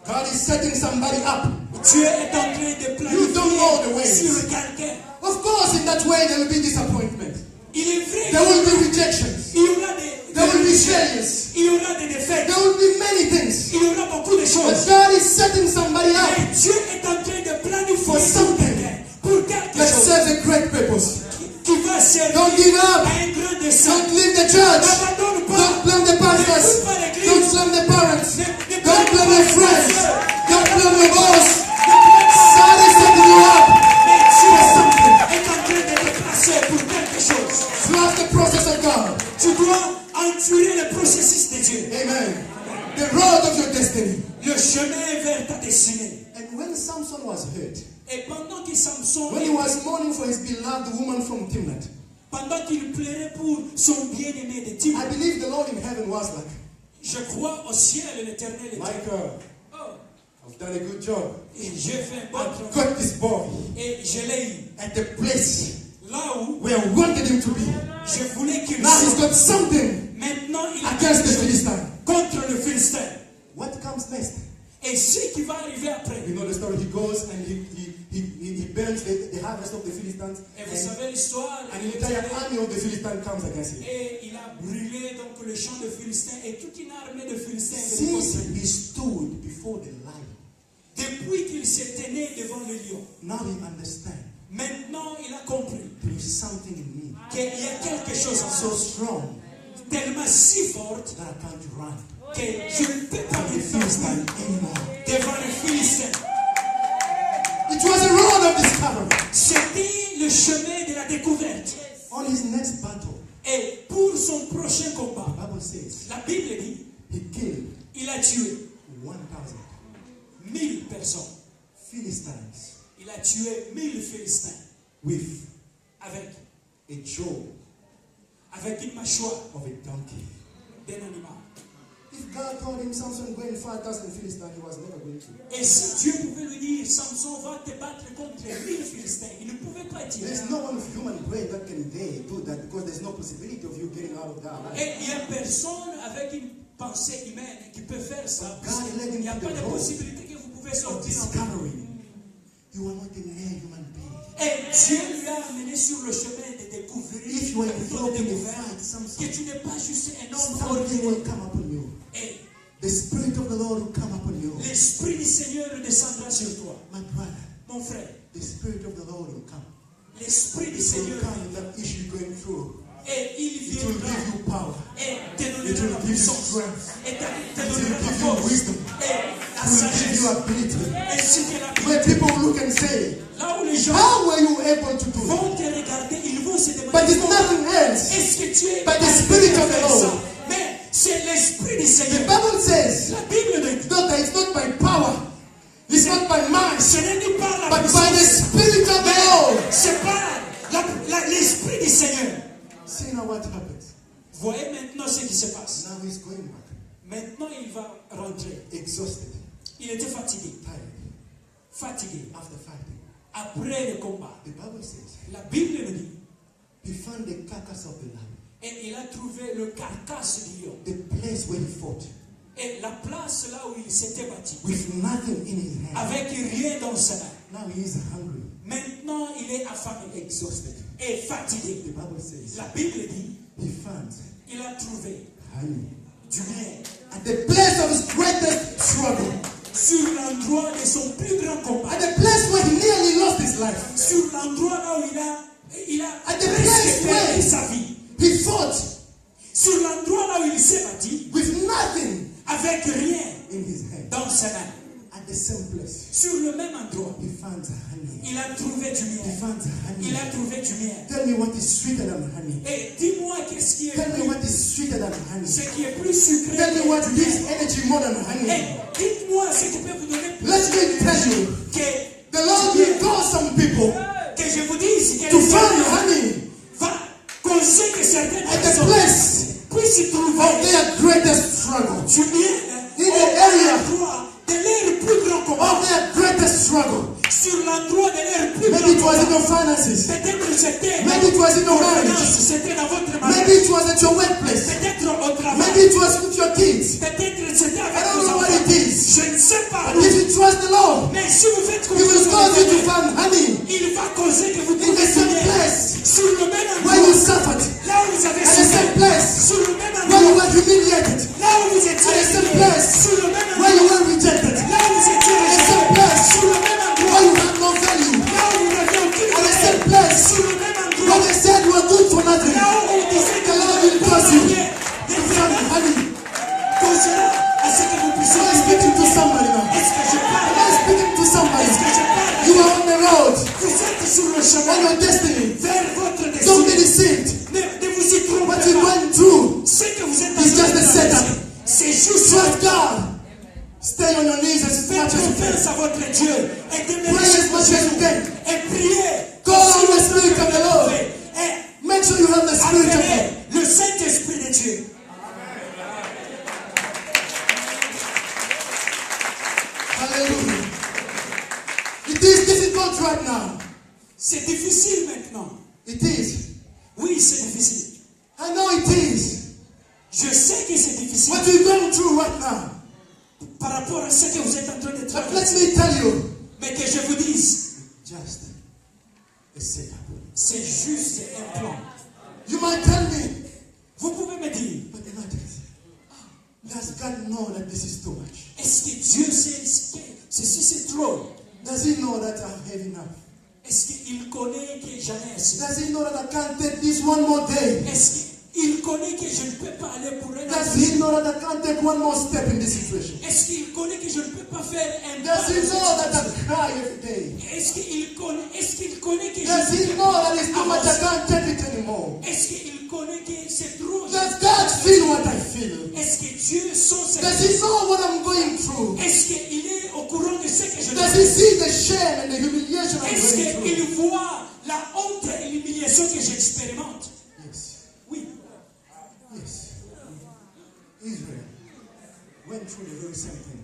God is setting somebody up. Dieu est en train de You don't know the planifier ways. sur quelqu'un. Of course, in that way, there will be disappointment. Il est vrai There will be rejections. il y aura des There will be failures. il y aura des défaites. There will be many things. Il y aura beaucoup de But choses. God is setting somebody up Mais Dieu est en train de planifier For something pour quelque that chose serves a great purpose. qui va servir Don't give up. à un grand dessein. Don't leave the church. N'abandonne pas. Don't blame the pastors. Don't blame the parents. Don't blame your friends. Don't blame your boss. God is setting you up Mais Dieu for something. est en train de te placer pour quelque chose. Trust the process of God. Tu dois endurer le processus de Dieu. Amen. The road of your destiny. Le chemin vers ta destinée. And when Samson was hurt, Et pendant que Samson, when he was mourning for his beloved woman from Timnah, pendant qu'il plairait pour son bien-aimé de Timon. I believe the Lord in heaven was like, Je crois au ciel l'Éternel était. Michael, Oh, I've done a good job. et j'ai fait un bon I've travail. got this boy Et je l'ai eu. at the place Là où where I wanted him to be. je voulais qu'il Now he's soit. got something Maintenant, il a against the quelque chose Philistine. contre le Philistin. What comes next? Et ce qui va arriver après. You know the story. He goes and he burns the harvest of the Philistines, Et vous savez l'histoire. and an entire army of the Philistines comes against him. Et il a brûlé donc le champ de Philistins et toute une armée de Philistins. est venue Since contre lui. he stood before the lion, Depuis qu'il s'est tenu devant le lion, now he understands maintenant il a compris there is something in me qu'il y a quelque chose en so soi strong tellement si forte that I can't run que je ne peux pas from the me Philistine faire anymore. devant les Philistins. It was a road of discovery. C'était le chemin de la découverte. On his next battle, Et pour son prochain the combat, Bible says la Bible dit, he killed il a tué 1,000 1000 personnes. Philistines Il a tué 1000 Philistins with avec a jaw une mâchoire of a donkey. d'un animal. If God told him, Samson, go and fight us in Philistine, he was never going to. Et si Dieu pouvait lui dire, Samson va te battre contre 1000 Philistins, il ne pouvait pas dire. There's no one of human brain that can dare do that because there's no possibility of you getting out of that. Et il n'y a personne avec une pensée humaine qui peut faire ça. God led him Il n'y a to pas the de road possibilité que vous pouvez of sortir. discovery. You are not a mere human being. Et Dieu lui a amené sur le chemin de découvrir, If you are plutôt de involved in a découvrir fight, Samson, que tu n'es pas juste un homme something will ordinaire. come upon you. Et The Spirit of the Lord will come upon you. l'Esprit du Seigneur descendra sur toi. My brother, Mon frère, the Spirit of the Lord will come. l'Esprit du It will Seigneur come in that issue you're going through. et il It will viendra give you power. et te It donnera will la give you puissance strength. et te It donnera will la give you force wisdom. et la It will give you sagesse ability. ainsi que la Where people will look and say, là où les gens how were you able to do it? vont te regarder, ils vont se But demander it's nothing else. est-ce que tu es But the parvenu Spirit à of the faire Lord. ça? Mais c'est l'Esprit du The Seigneur. Bible says, La Bible dit that it's not by power, it's not by might, ce n'est ni par la but by the puissance, Spirit of the mais Lord. c'est par l'Esprit du Seigneur. See now what happens. Voyez maintenant ce qui se passe. Now he's going back, Maintenant il va rentrer. exhausted, Il était fatigué. tired, after fighting. Après le combat. The Bible says, La Bible le dit. he found the carcass of the lion, Et il a trouvé le carcasse du lion. the place where he fought, Et la place là où il s'était battu. with nothing in his hand. Avec rien dans sa main. Now he is hungry, Maintenant il est affamé. exhausted. Et fatigué. The Bible says, La Bible dit. he found Il a trouvé honey du miel. at the place of his greatest struggle, Sur l'endroit de son plus grand combat. at the place where he nearly lost his life. Sur l'endroit là où il a At the presque place perdu where sa vie. he fought Sur l'endroit là où il s'est battu. with nothing Avec rien in his hand. dans sa main. At the same place, Sur le même endroit. he found honey. Il a trouvé du He miel. found honey. Il a trouvé du miel. Tell me what is sweeter than honey. Et dis-moi qu'est-ce qui est Tell me plus, what is sweeter than honey. ce qui est plus sucré Tell me que what du gives miel. energy more than honey. Et dites-moi ce qui peut vous donner plus Let me tell you, que the Lord will call some people que je vous dise que to le find Seigneur honey va causer que certaines at the personnes place puissent of trouver their greatest struggle, du miel In the area l'endroit de leur plus grand combat, of their greatest struggle. sur l'endroit de leur plus Maybe it grand was in combat. your finances. Peut-être c'était Maybe it was in your finance, marriage. c'était dans votre Maybe mariage, it was at your workplace. peut-être au travail, Maybe it was with your kids. peut-être c'était I avec don't vos know what enfants. it is. Je ne sais pas. But if you trust the Lord, Mais si vous faites He will confiance cause au you to Seigneur, find honey il va causer que vous in the trouviez same du miel place sur le même where you endroit, suffered, là où vous avez at the same souffert, place sur le même where you endroit, were humiliated, là où vous étiez at the same humilié, place sur le même where you endroit, were rejected, là où vous étiez at the rejeté, same place sur le même where endroit, you had no value, là où vous n'aviez aucune at the valeur, same place sur le même where endroit, they said you were good for nothing. là où on disait que The Lord vous will n'avez pas cause you rien, to de find vraiment honey. causera à ce que vous puissiez Am I trouver speaking du to miel. somebody now? Est-ce que je Am parle? I speaking to somebody? Est-ce que je parle? You are on the road Vous êtes sur le on chemin your destiny. vers votre Don't be destinée. deceived. Ne vous y trompez What you're pas. going through, Ce que vous êtes en It's train just de a traverser, setup. c'est juste trust God. Stay on your knees as faire much as you can. confiance à votre Dieu et demeurer Pray as much as you can. et prier. Call on the Spirit of the Lord. Et Make sure sure you have the Spirit of God. Appelez le Saint-Esprit de Dieu. Hallelujah. It is difficult right now. C'est difficile maintenant. It is. Oui, c'est difficile. I know it is. Je sais que c'est difficile. What you're going through right now. Par rapport à ce que vous êtes en train de But let traverser. me tell you. Mais que je vous dise, Just a setup. c'est juste un plan. You might tell me, Vous pouvez me dire, but does God know that this is too much? est-ce que Dieu sait que ceci c'est trop? Does He know that I have enough? Est-ce qu'il connaît que j'en ai assez? Does He know that I can't take this one more day? Est-ce qu'il connaît que je ne peux pas aller pour un Does autre He jour? know that I can't take one more step in this situation? Est-ce qu'il connaît que je ne peux pas faire un Does pas He dans know cette that I situation? cry every day? Est-ce qu'il connaît que je Does ne He peux know pas that it's too much, I avancer? can't take it anymore? Est-ce qu'il connaît que c'est trop? Does God feel what I feel? Est-ce que Dieu sent ce Does He know what I'm going through? Est-ce qu'il est au courant de ce que je Does fais? He see the shame and the humiliation I'm Est-ce going through? qu'il voit la honte et l'humiliation que j'expérimente? Yes. Oui. Yes. Israel went through the very same thing.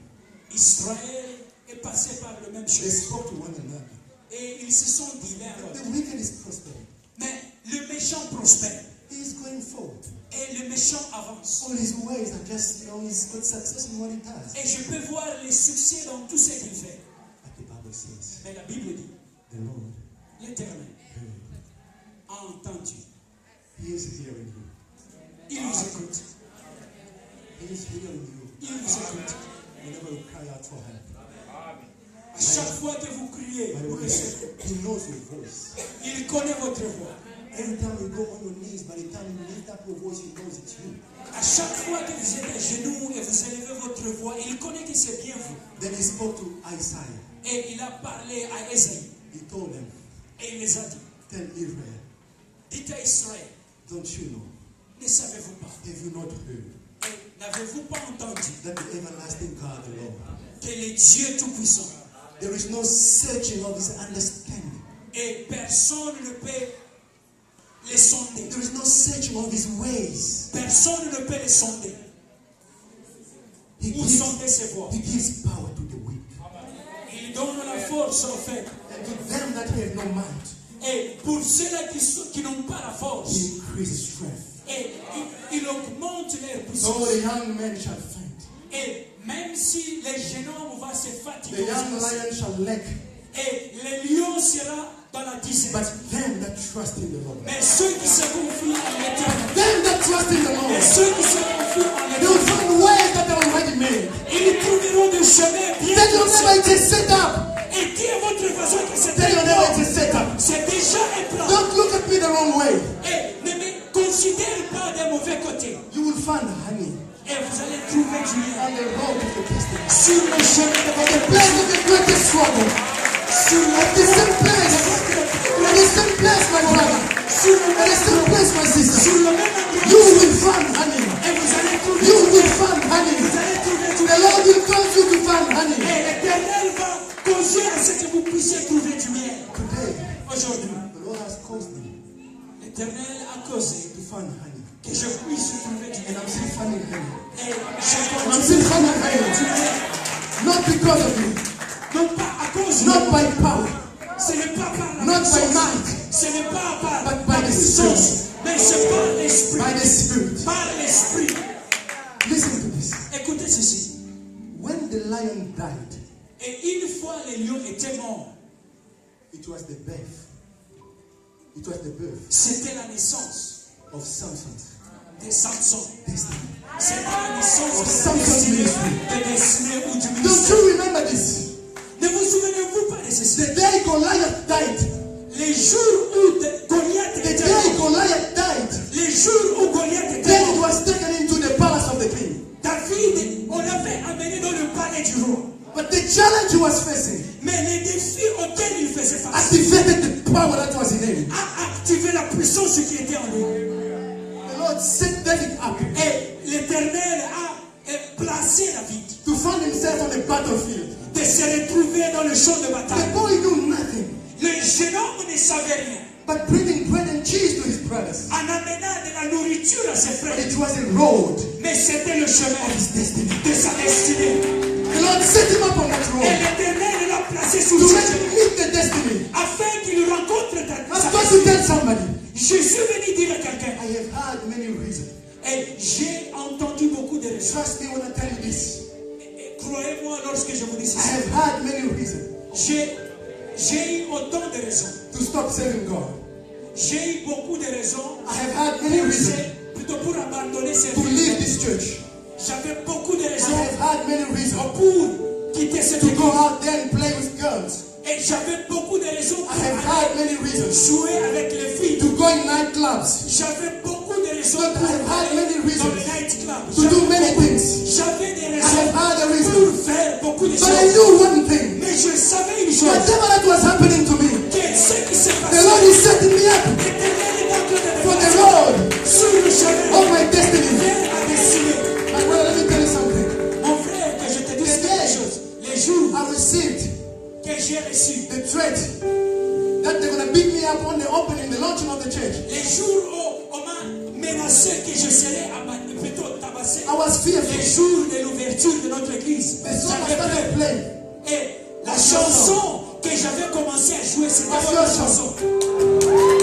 Israël est passé par le même They chose. spoke to one another. Et ils se sont dit l'un à l'autre. The wicked is prospering. Mais le méchant prospère. He is going forward. Et le méchant avance. All his ways are just, he's got success in what he does. Et je peux voir les succès dans tout ce qu'il fait. But the Bible says, Mais la Bible dit, the Lord l'Éternel heard. a entendu. He is hearing you. Il vous écoute. He is hearing you Il vous écoute. whenever you cry out for help. À chaque fois que vous criez, By the vous way, le savez. he knows your voice. Il connaît votre voix. Every time you go on your knees, by the time you lift up your voice, he knows it's you. À chaque fois que vous êtes à genoux et vous élevez votre voix, il connaît que c'est bien vous. Then he spoke to Isaiah. Et il a parlé à Ésaïe. He told them, Et il les a dit, tell Israel, dites à Israël, don't you know, ne savez-vous pas, have you not heard et n'avez-vous pas entendu that the everlasting God, the Lord, que le Dieu Tout-Puissant, there is no searching of his understanding. et personne ne peut les sonder. There is no searching of his ways. Personne ne peut les sonder. He Ou gives, sonder ses voix. he gives power to the weak. Il donne la force aux faibles. And to them that have no might, Et pour ceux-là qui n'ont pas la force, he increases strength. et il augmente leur So puissance. the young men shall faint. Et même si les jeunes hommes vont se The fatiguer, young lion shall lack. et le lion sera dans la disette. But them that trust in the Lord, Mais ceux qui se confient en l'éternel, them that trust in the et Lord, ceux qui se confient en they will l'éternel, find ways that are already made. ils trouveront des chemins bien Tell your neighbor tracés. it is set up. Et dis à votre voisin que c'est Tell your un neighbor plan. it is set up. C'est déjà un plan. Don't look at me the wrong way. Et ne me considère pas des mauvais côtés. You will find honey Et vous allez trouver du lien on the road to the destiny. sur le chemin de The votre place of the greatest struggle. sur At the same place. At the same place, my brother. At the same place, my sister. sur le même endroit. You will find honey. Et vous allez trouver You du will lien. find honey. Vous allez trouver du The lien. Lord will cause you to find honey. Et l'Éternel va causer à ce que vous puissiez trouver du miel. Today, Aujourd'hui, the Lord has caused me l'Éternel a causé to find honey. que je puisse trouver du And miel. I'm still finding honey. Et je I'm continue still finding du honey. miel. Not because of you. Non pas à cause de Not by power. ce n'est pas par la Not by puissance. might. Ce n'est pas par But by la the puissance. Mais c'est par l'esprit. By the Spirit. Par l'esprit. Listen to this. Écoutez ceci. When the lion died, Et une fois les lions étaient morts, it was the birth. It was the birth c'était la naissance of Samson. de Samson. Destiny. C'était la naissance Of de la Samson's destinée, ministry. de destinée ou du Don't ministère. you remember this? Ne vous souvenez-vous pas de ceci? The day Goliath died. Les jours où Goliath The était day mort, Goliath died. les jours où Goliath était Then it mort, was taken into the palace of the king. David, on l'avait amené dans le palais du roi. But the challenge he was facing Mais les défis auxquels il faisait face activated the power that was in him. a activé la puissance qui était en lui. The Lord set David up Et l'Éternel a placé David to find himself on the battlefield. de se retrouver dans le champ de The bataille. boy knew nothing Le jeune homme ne savait rien. but bringing bread and cheese to his brothers. en amenant de la nourriture à ses frères. It was a road Mais c'était le chemin of his destiny. de sa destinée. The Lord set him up on that Et road l'Éternel l'a placé sur to ce let chemin him meet the destiny. afin qu'il rencontre sa I'm going to destinée. tell somebody. Je suis venu dire à quelqu'un, I have had many reasons. et j'ai entendu beaucoup de raisons. Trust me when I tell you this. Et croyez-moi lorsque je vous dis I ceci. have had many reasons J'ai eu autant de raisons. to stop serving God. J'ai eu beaucoup de raisons I have had many reasons plutôt pour abandonner cette to leave vie. this church. J'avais beaucoup de I raisons have had many reasons pour quitter cette to go église. out there and play with girls. Et j'avais beaucoup de raisons I have pour had many reasons jouer avec les filles. to go in nightclubs, J'avais beaucoup de raisons But pour I have had many aller reasons dans le nightclub. to do many things. J'avais des I raisons have had a reason. pour faire beaucoup de But I choses. knew one thing. Mais je savais une chose. Whatever that was happening to me, Que ce qui s'est the passé, Lord is setting me up l'Éternel est en train de me for the placer road sur le chemin of my destiny. vers ma destinée. My brother, let me tell you something. Mon frère, que je te dise The quelque day chose. Les jours I received que j'ai reçus, the threat that they're going to beat me up on the opening, the launching of the church, les jours où on m'a menacé que je serais plutôt tabassé, I was les fearful. jours de l'ouverture de notre église, The song I j'avais peur. started playing Et la chanson que j'avais commencé à jouer, c'était What's votre your chanson.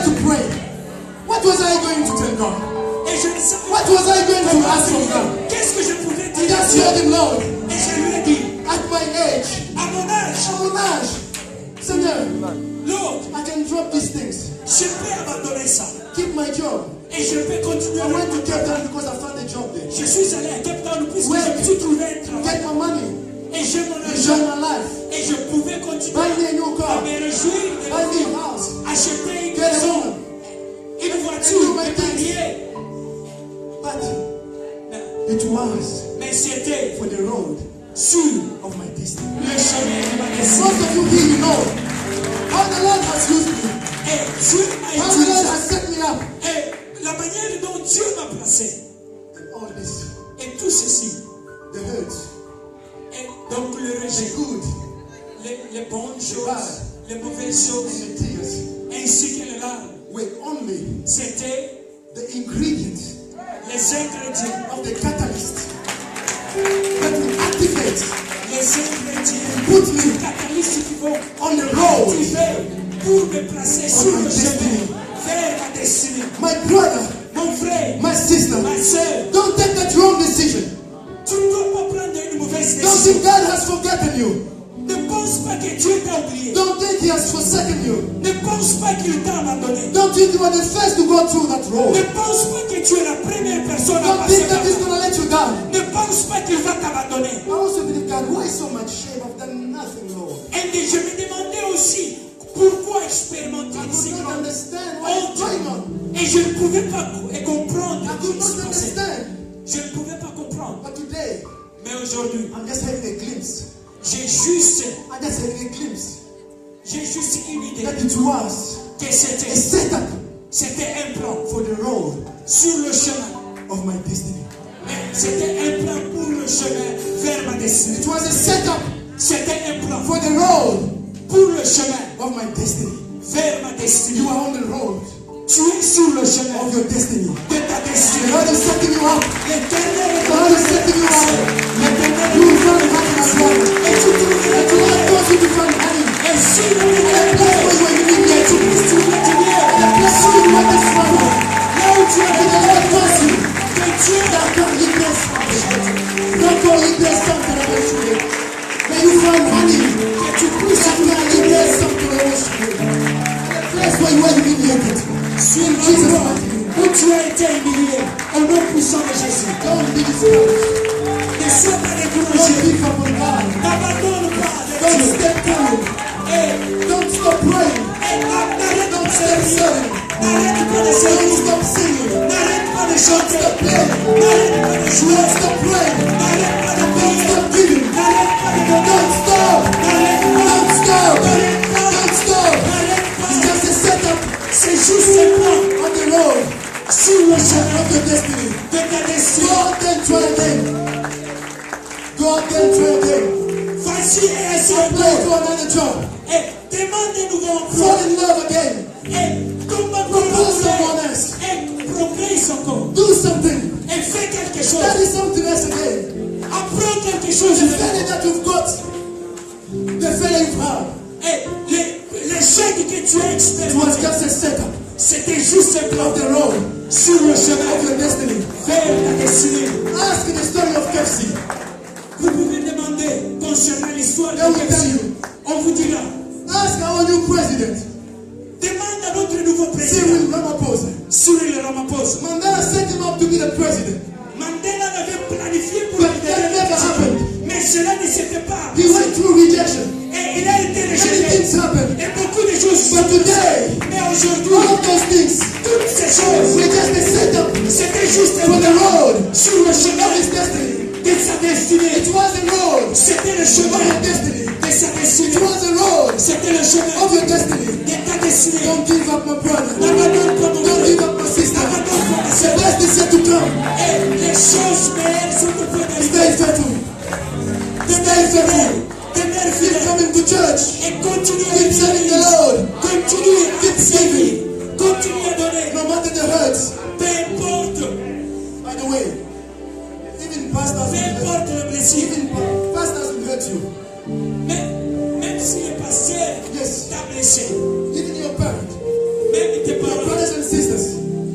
To pray. What was I going to tell God? Et je ne savais What was I going to ask from God? qu'est-ce que je pouvais I dire à just Dieu. told him, Lord, Et je lui ai dit, at my age, à mon âge, à mon âge, Seigneur, Lord, I can drop these things, je peux abandonner ça. keep my job. Et je peux continuer. I went to Cape Town because I found a job there. Je suis allé à Cape Town puisque Ouais. je me suis trouvé un travail. Get my money, Et j'ai mon enjoy argent. my life, Et je pouvais continuer buy me a new à car, me réjouir de buy la me vie. a house, Acheter une get a maison, woman. une voiture, me marier. But it was Mais c'était for the road sur of my destiny. le chemin de ma destinée. Most of you here, you know how the Lord has used me, Et Dieu m'a how the Lord utilisé. has set me up. Et la manière dont Dieu m'a placé. And all this, Et tout ceci. the hurt, Et donc le the rejet, good, les bonnes choses, les mauvaises choses, and the tears ainsi que les larmes. were only C'était the ingredient les ingrédients. of the catalyst that will activate Les ingrédients. put me Catalystes qui vont on the road. activer pour me placer sur my le chemin destiny. vers ma destinée. My brother, Mon frère, my sister, ma soeur, don't take that wrong decision. tu ne dois pas prendre une mauvaise Don't décision. think God has forgotten you. Ne pense pas que Dieu t'a oublié. Don't think He has forsaken you. Ne pense pas qu'il t'a abandonné. Don't think you are the first to go through that Ne road. pense pas que tu es la première personne à Don't passer think par that He's là. going to let you down. Ne pense pas qu'il va t'abandonner. I also believe, God, why so much shame? I've done nothing, Lord. Et je me demandais aussi pourquoi expérimenter I si could not grand understand what is going on. Et je ne pouvais pas comprendre. I could not understand. Je ne pouvais pas comprendre. But today, Mais aujourd'hui, I'm just having a glimpse. j'ai juste une idée That it was que a c'était setup un plan for the road sur le chemin. of my destiny. Mais c'était un plan pour le chemin vers ma destinée. It was a setup C'était un plan for the road pour le chemin of my destiny. vers ma destinée. You are on the road Tu es sur le chemin of your destiny. de ta The destinée. Lord is setting you up. L'Éternel est The Lord is setting you up. L'Éternel You will find honey as well. et tu trouveras The Lord wants you to find honey. Et si le And the place where you are tu humiliated. puisses trouver du bien, And the place where you want to struggle. là où tu And es, the Lord wants you. que Dieu Don't go eat this something eventually. May you find honey. que tu puisses That can eat this something eventually. And the place where you are humiliated. sur In Jesus' l'endroit mighty name. où tu as été humilié, au nom puissant de Jésus. Don't be discouraged. Ne sois pas Don't découragé. give up on God. N'abandonne pas de Don't Dieu. step down. Et Don't stop praying. n'arrête pas Don't de stop servir. serving. N'arrête pas de Don't servir. stop singing. N'arrête pas de chanter. Stop playing. N'arrête pas de jouer. Don't stop praying. N'arrête pas de Don't prier. stop giving. N'arrête pas de donner. Don't stop. N'arrête pas. Don't stop. N'arrête pas. Don't stop. N'arrête road sur le chemin of your destiny. de ta destinée. Go out there and try again. Go out there and try again. Vas-y et essaie Apply to encore. another job. Et demande un nouveau emploi. Fall in love again. Et combat Propose someone else. et progresse encore. Do something. Et fais quelque chose. Study something else again. Apprends quelque chose. The failure that you've got, the failure you've had, Et l'échec que tu as it was expérimenté, just a setup c'était juste un plan of the road sur le of chemin your destiny. vers ta destinée. Ask the story of Kelsey. Vous pouvez demander concernant l'histoire They will de tell Kelsey. you. On vous dira. Ask our new president, Demande à notre nouveau président, Cyril Ramaphosa. Cyril Ramaphosa. Mandela set him up to be the president. Mandela l'avait planifié pour But le that never happened. mais cela ne s'était pas He passé. went through rejection. Et il a été Many rejeté. things happened. Et beaucoup de choses But today, mais aujourd'hui, all of those things toutes ces choses, were just a setup c'était juste for the road sur le of chemin his destiny. de sa destinée. It was the road C'était le of chemin your destiny. de sa It destinée. was the road C'était le chemin of your destiny. de ta destinée. Don't give up, my brother. N'abandonne pas mon Don't frère. give up, my sister. N'abandonne pas ma The sœur. best is yet to come. Et les choses meilleures sont au point Stay d'arriver. faithful. Demeure fidèle. Demeure Keep fidèle. coming to church. Et continue à Keep serving the l'église. Lord. Continue à Keep servir. giving. Continue à donner. No matter the hurts. Peu importe. By the way, even pastors Peu will hurt importe le blessure. you. Even pastors will hurt you. Mais même si le pasteur Yes. t'a blessé, Even your parents, même tes your parents, brothers and sisters,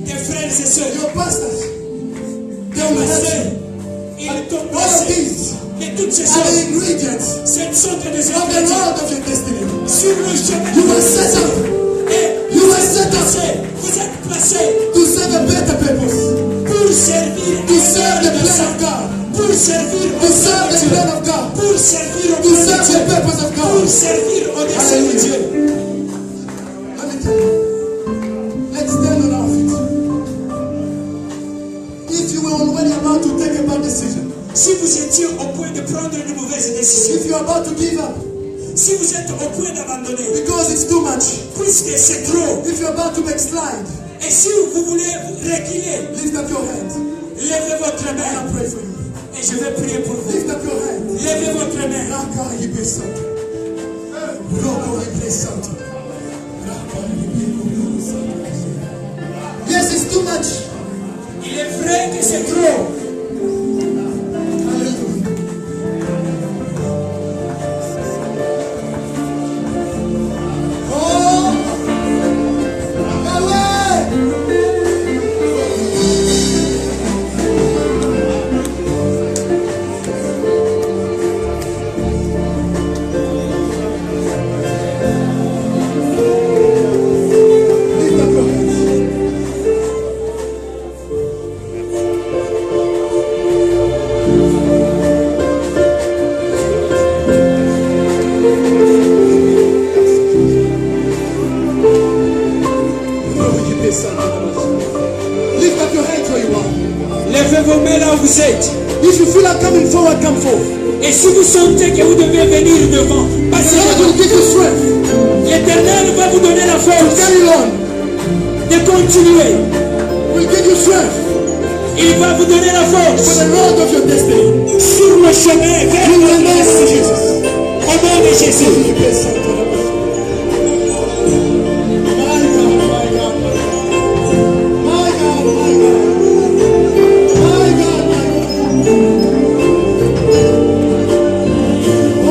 tes frères et sœurs, your pastors, tes they will hurt pasteurs, you. ils t'ont All of blessé. these Mais toutes ces are the choses, ingredients ce sont que des of the ingrédients road of your destiny. sur le chemin. You were set up Et You were set up vous êtes placés to serve a better purpose, pour servir to serve the plan of God, pour servir to serve the plan of God, pour servir au to plan de serve the Dieu, purpose of pour God. servir au dessein de Hallelujah. Dieu. Let me tell you. Let's stand on our feet. If you were already about to take a bad decision, Si vous étiez au point de prendre une mauvaise décision, if you're about to give up si vous êtes au point d'abandonner, because it's too much, puisque c'est trop, if you're about to backslide, et si vous voulez reculer, lift up your hand. levez votre And main I pray for you. et je vais prier pour vous. Lift up your hand. Levez votre main. Raka ibe santo. Roko ibe santo. Raka ibe santo. Yes, it's too much. Il est vrai que c'est trop. Hallelujah. Oh, away. Lift up your hands. Lift up your hands where you are. Levez vos mains là où vous êtes. If you feel like coming forward, come forward. Et si vous sentez que vous devez venir devant, The passez Lord devant. will give you strength L'Éternel va vous donner la to force carry on. de continuer. Will give you strength Il va vous donner la for force the road of your destiny. sur le chemin vers In the votre name of destinée. Jesus. Au nom de Jésus. My God, my God, my God. My God, my God. My God, my God. Oh.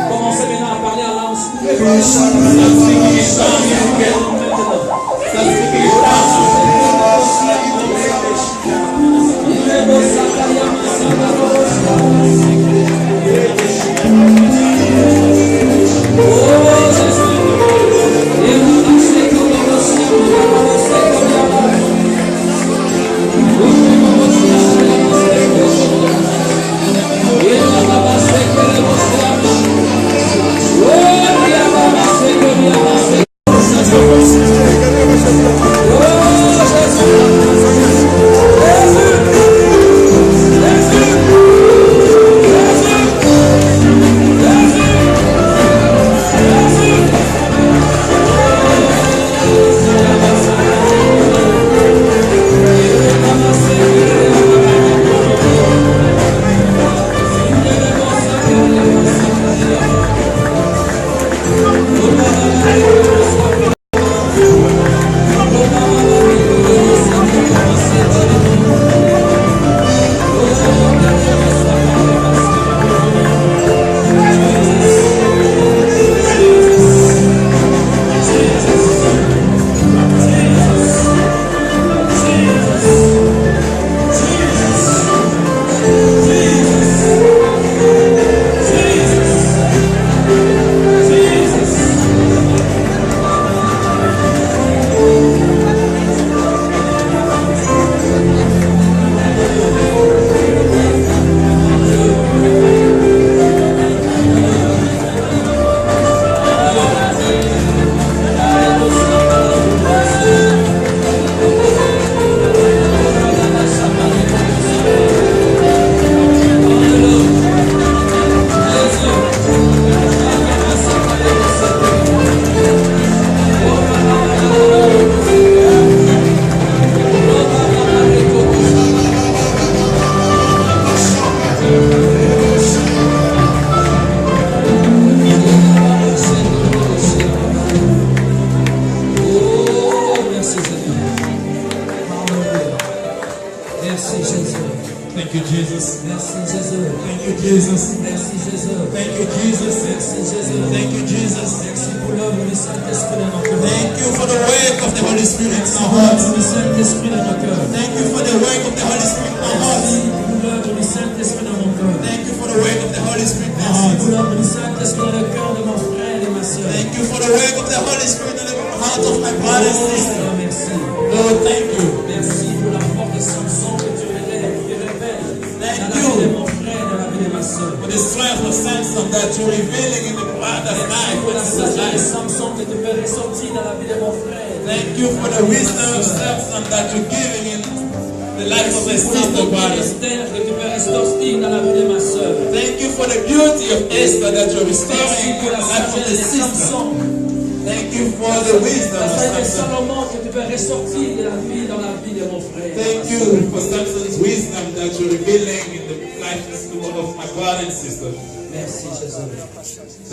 Commencez maintenant à parler en langue.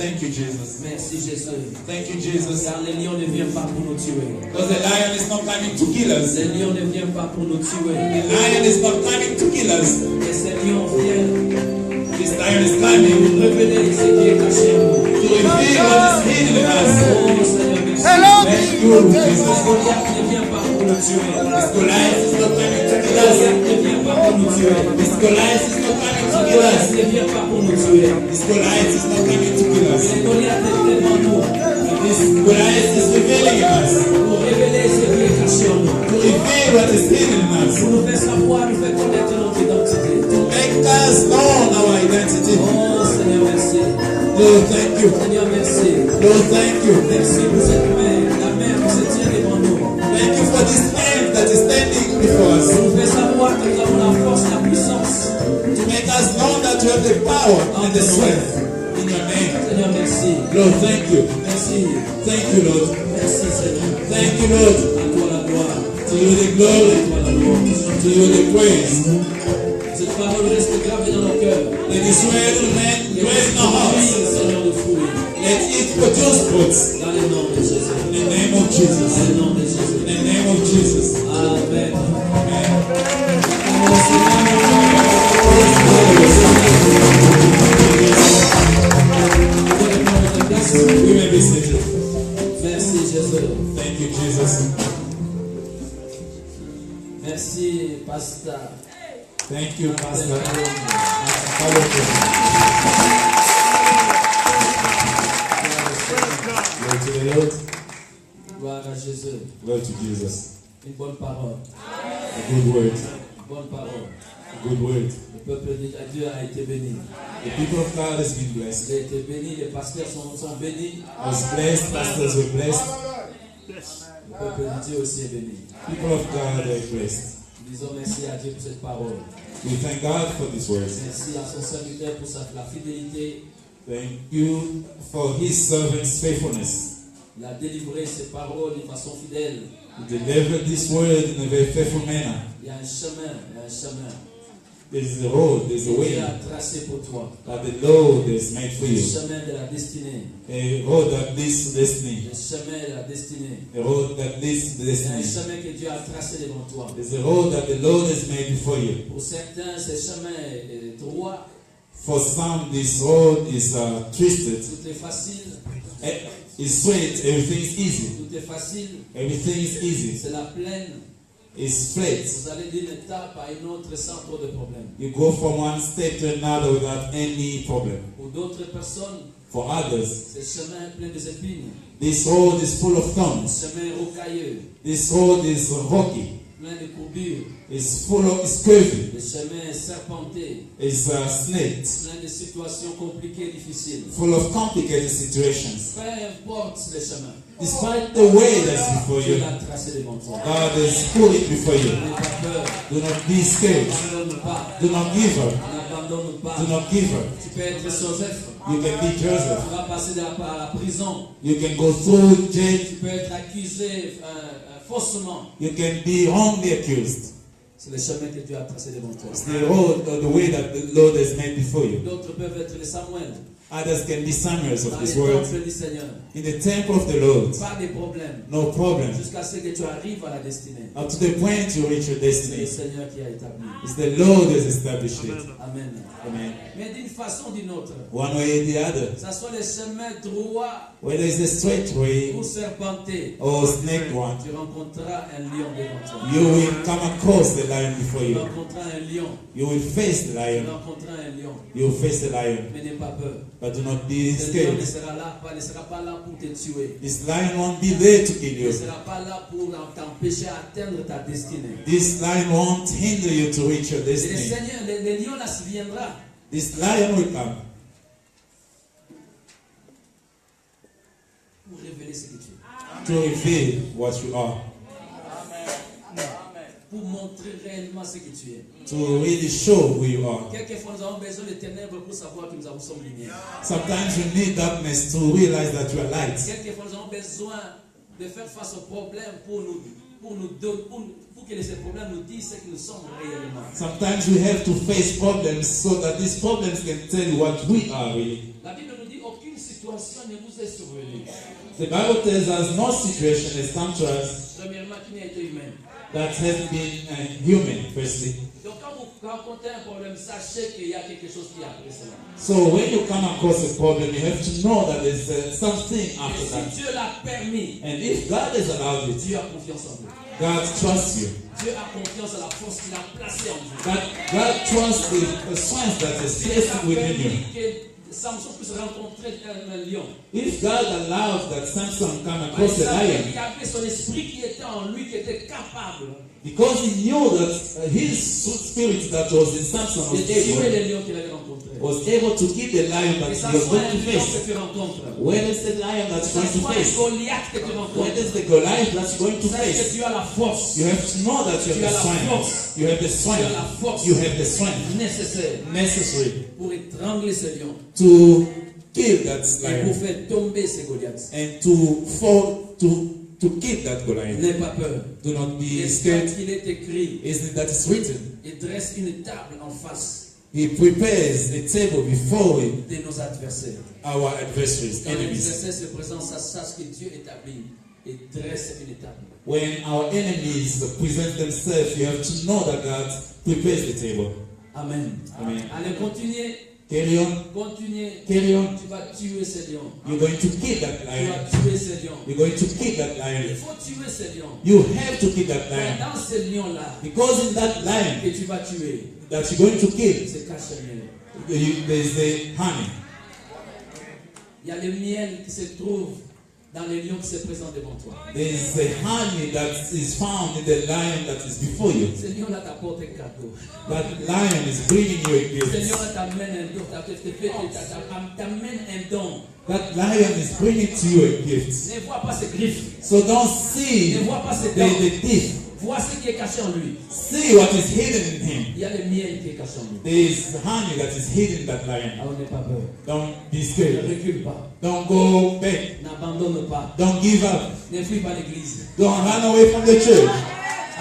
Thank you, Jesus. Merci Jésus. Thank you, Jesus. Car le lion ne vient pas pour nous tuer. Because the lion is not coming to kill us. Le lion ne vient pas pour nous tuer. The lion is not coming to kill us. Et ce lion vient. This lion is coming Pour révéler ce qui est caché en nous. to reveal what is hidden in us. Oh Seigneur, merci. Thank you, Jesus. Goliath ne vient pas pour nous tuer. This Goliath is not coming to kill us. Goliath ne vient pas pour nous tuer. This Goliath is not coming to kill Goliath us. ne vient pas pour nous tuer. This Goliath is not coming to kill us. Mais Goliath est devant nous. This Goliath is revealing in us. Pour révéler ce qui est caché en nous. To reveal what is hidden in us. Pour nous faire savoir, nous faire connaître notre identité. To make us know our identity. Oh Seigneur, merci. Lord, thank you. Seigneur, merci. Lord, thank you. Merci pour cette main, la main qui se tient devant nous. Thank you for this hand that is standing before us. Pour nous faire savoir que nous avons la force, la puissance. To make us know that you have the power and the strength in your name. Seigneur, merci. Lord, thank you. Merci. Thank you, Lord. Merci, Seigneur. Thank you, Lord. À toi la gloire. To you the glory. À toi la louange. To you the praise. Cette parole reste gravée dans nos cœurs. Let this word remain Et great in our hearts. Seigneur, de fruits. Let it produce fruits. Dans le nom de Jésus. In the name of Jesus. Dans le nom de Jésus. In the name of Jesus. Amen. Amen. Oh, Seigneur, Thank you, Pastor. Glory to the Lord. Gloire à Jésus. Glory to Jesus. Une bonne parole. A good word. Une bonne parole. A good word. Le peuple de Dieu a été béni. The people of God has been blessed. Il a été béni, les pasteurs sont bénis. Was blessed, pastors were blessed. Le peuple de Dieu aussi est béni. People of God are blessed. Disons merci à Dieu pour cette parole. We thank God for this word. Merci à son serviteur pour la fidélité. Thank you for his servant's faithfulness. Il a délivré ses paroles d'une façon fidèle. He delivered this word in a very faithful manner. Il y a un chemin, il y a un chemin. There's a road, there's a Dieu way a tracé pour toi. that the Lord has made for Le you. chemin de la destinée. A road that leads to destiny. Le chemin de la destinée. A road that leads to Il y a un destiny. chemin que Dieu a tracé devant toi. There's a road that the Lord has made before you. Pour certains, ce chemin est droit, For some, this road is twisted. tout est facile, It's straight, everything's easy. tout est facile, Everything is easy. c'est la plaine. It's flat. Vous allez d'une étape à une autre sans trop de problèmes. You go from one step to another without any problem. Pour d'autres personnes, For others, ce chemin est plein de épines, this road is full of ce thorns. chemin est rocailleux, This road is rocky. plein de courbures, It's curvy. le chemin est serpenté, It's snaked. plein de situations compliquées et difficiles. Full of complicated situations. Peu importe le chemin, Despite the way that's before Dieu you, l'a tracé devant toi. God has put it before you. N'aie pas peur, Do not be scared. n'abandonne pas, Do not give up. n'abandonne pas. Do not give up. Tu peux être Joseph, You can be Joseph. tu vas passer par la prison, You can go through jail. tu peux être accusé faussement. You can be wrongly accused. C'est le chemin que Dieu a tracé devant toi. It's the road or the way that the Lord has made before you. D'autres peuvent être les Samuel, Others can be Samuels of dans this les world. temples du Seigneur. In the temple of the Lord, Pas de problème, no problem. jusqu'à ce que tu arrives à la destinée. Up to the point you reach your C'est le destiny. Seigneur qui a établi. It's the Lord who has established it. Amen. Amen. Mais d'une façon ou d'une autre, One way or the other. que ce soit le chemin droit Whether it's the straight way ou serpenté, or snake one, tu rencontreras un lion devant toi. you will come across the lion before Tu you. rencontreras un lion. You will face the Tu lion. rencontreras un lion. You will face the lion. Mais n'aie pas peur. But do not be Ce lion ne scared. sera pas là pour te tuer. This lion won't be there to kill Il ne you. sera pas là pour t'empêcher d'atteindre ta destinée. This lion won't hinder you to reach your Et le destiny. Seigneur, le lion là se viendra This lion will come pour révéler ce que tu es. to reveal what you are, Pour montrer réellement ce que tu es. to really show who you are. Quelquefois, nous avons besoin de ténèbres pour savoir que nous sommes lumière. Sometimes you need darkness to realize that you are light. Quelquefois, nous avons besoin de faire face aux problèmes pour que ces problèmes nous disent ce que nous sommes réellement. Sometimes we have to face problems so that these problems can tell you what we are really. La Bible nous dit aucune situation ne vous est survenue. The Bible tells us no situation has come to us Premièrement, qui n'a été humaine. that has been human, firstly. Donc, quand vous rencontrez un problème, sachez qu'il y a quelque chose qui est après cela. So when you come across a problem, you have to know that there's something Et after si that. Dieu l'a permis, And if God has allowed it, Dieu a confiance en vous. God trusts you. Dieu a confiance en la force qu'il a placée en vous. God trusts the strength that is S'il placed a within you. permis que Samson puisse rencontrer un lion, If God allows that Samson come il across a savait lion, qu'il y avait son esprit qui était en lui, qui était capable because he knew that his spirit that was in Samson de was tuer able, les lions qu'il avait rencontrés. to kill the lion that Que he ça was soit going un to lion face. que tu rencontres, Where is the lion that que you're ça going to soit un face? Goliath que tu Where rencontres, is the Goliath that you're going to sache que face? tu as la force You have to know that you Tu have as the la strength. force. You have the Tu as la strength. force You have the strength nécessaire necessary pour étrangler ce lion to kill that et pour lion faire tomber ces Goliaths. and to fall to kill that Goliath. N'aie pas peur. Do not be Est-ce scared. qu'il est écrit, Isn't it that it's written? il dresse une table en face He prepares a table before him, de nos adversaires. our adversaries, Quand enemies. l'adversaire se présente, ça sache que Dieu établit et dresse une table. When our enemies present themselves, you have to know that God prepares the table. Amen. Amen. Allez, continuez. Carry on. Continuez. Carry on. Tu vas tuer ces lions. You're going to kill that Tu lion. vas tuer ces lions. You're going to kill that Il lion. faut tuer ces lions. You have to kill that Mais lion. dans ces lions-là, Because in that lion que tu vas tuer, that you're going to kill, c'est caché miel. there's the honey. Il y a le miel qui se trouve dans les lions qui se présentent devant toi. There's the honey that is found in the lion that is before you. Ce lion-là t'apporte un cadeau. That lion is bringing you a Ce gift. lion-là t'amène un don. T'amène un don. That lion is bringing to you a gift. Ne vois pas ses griffes. So don't see Ne vois pas ses dents. the teeth. Vois ce qui est caché en lui. See what is hidden in him. Il y a le miel qui est caché en lui. There is honey that is hidden in that lion. Alors n'aie pas peur. Don't be Ne scared. recule pas. Don't go back. N'abandonne pas. Don't give up. Ne fuis pas l'église. Don't run away from the church.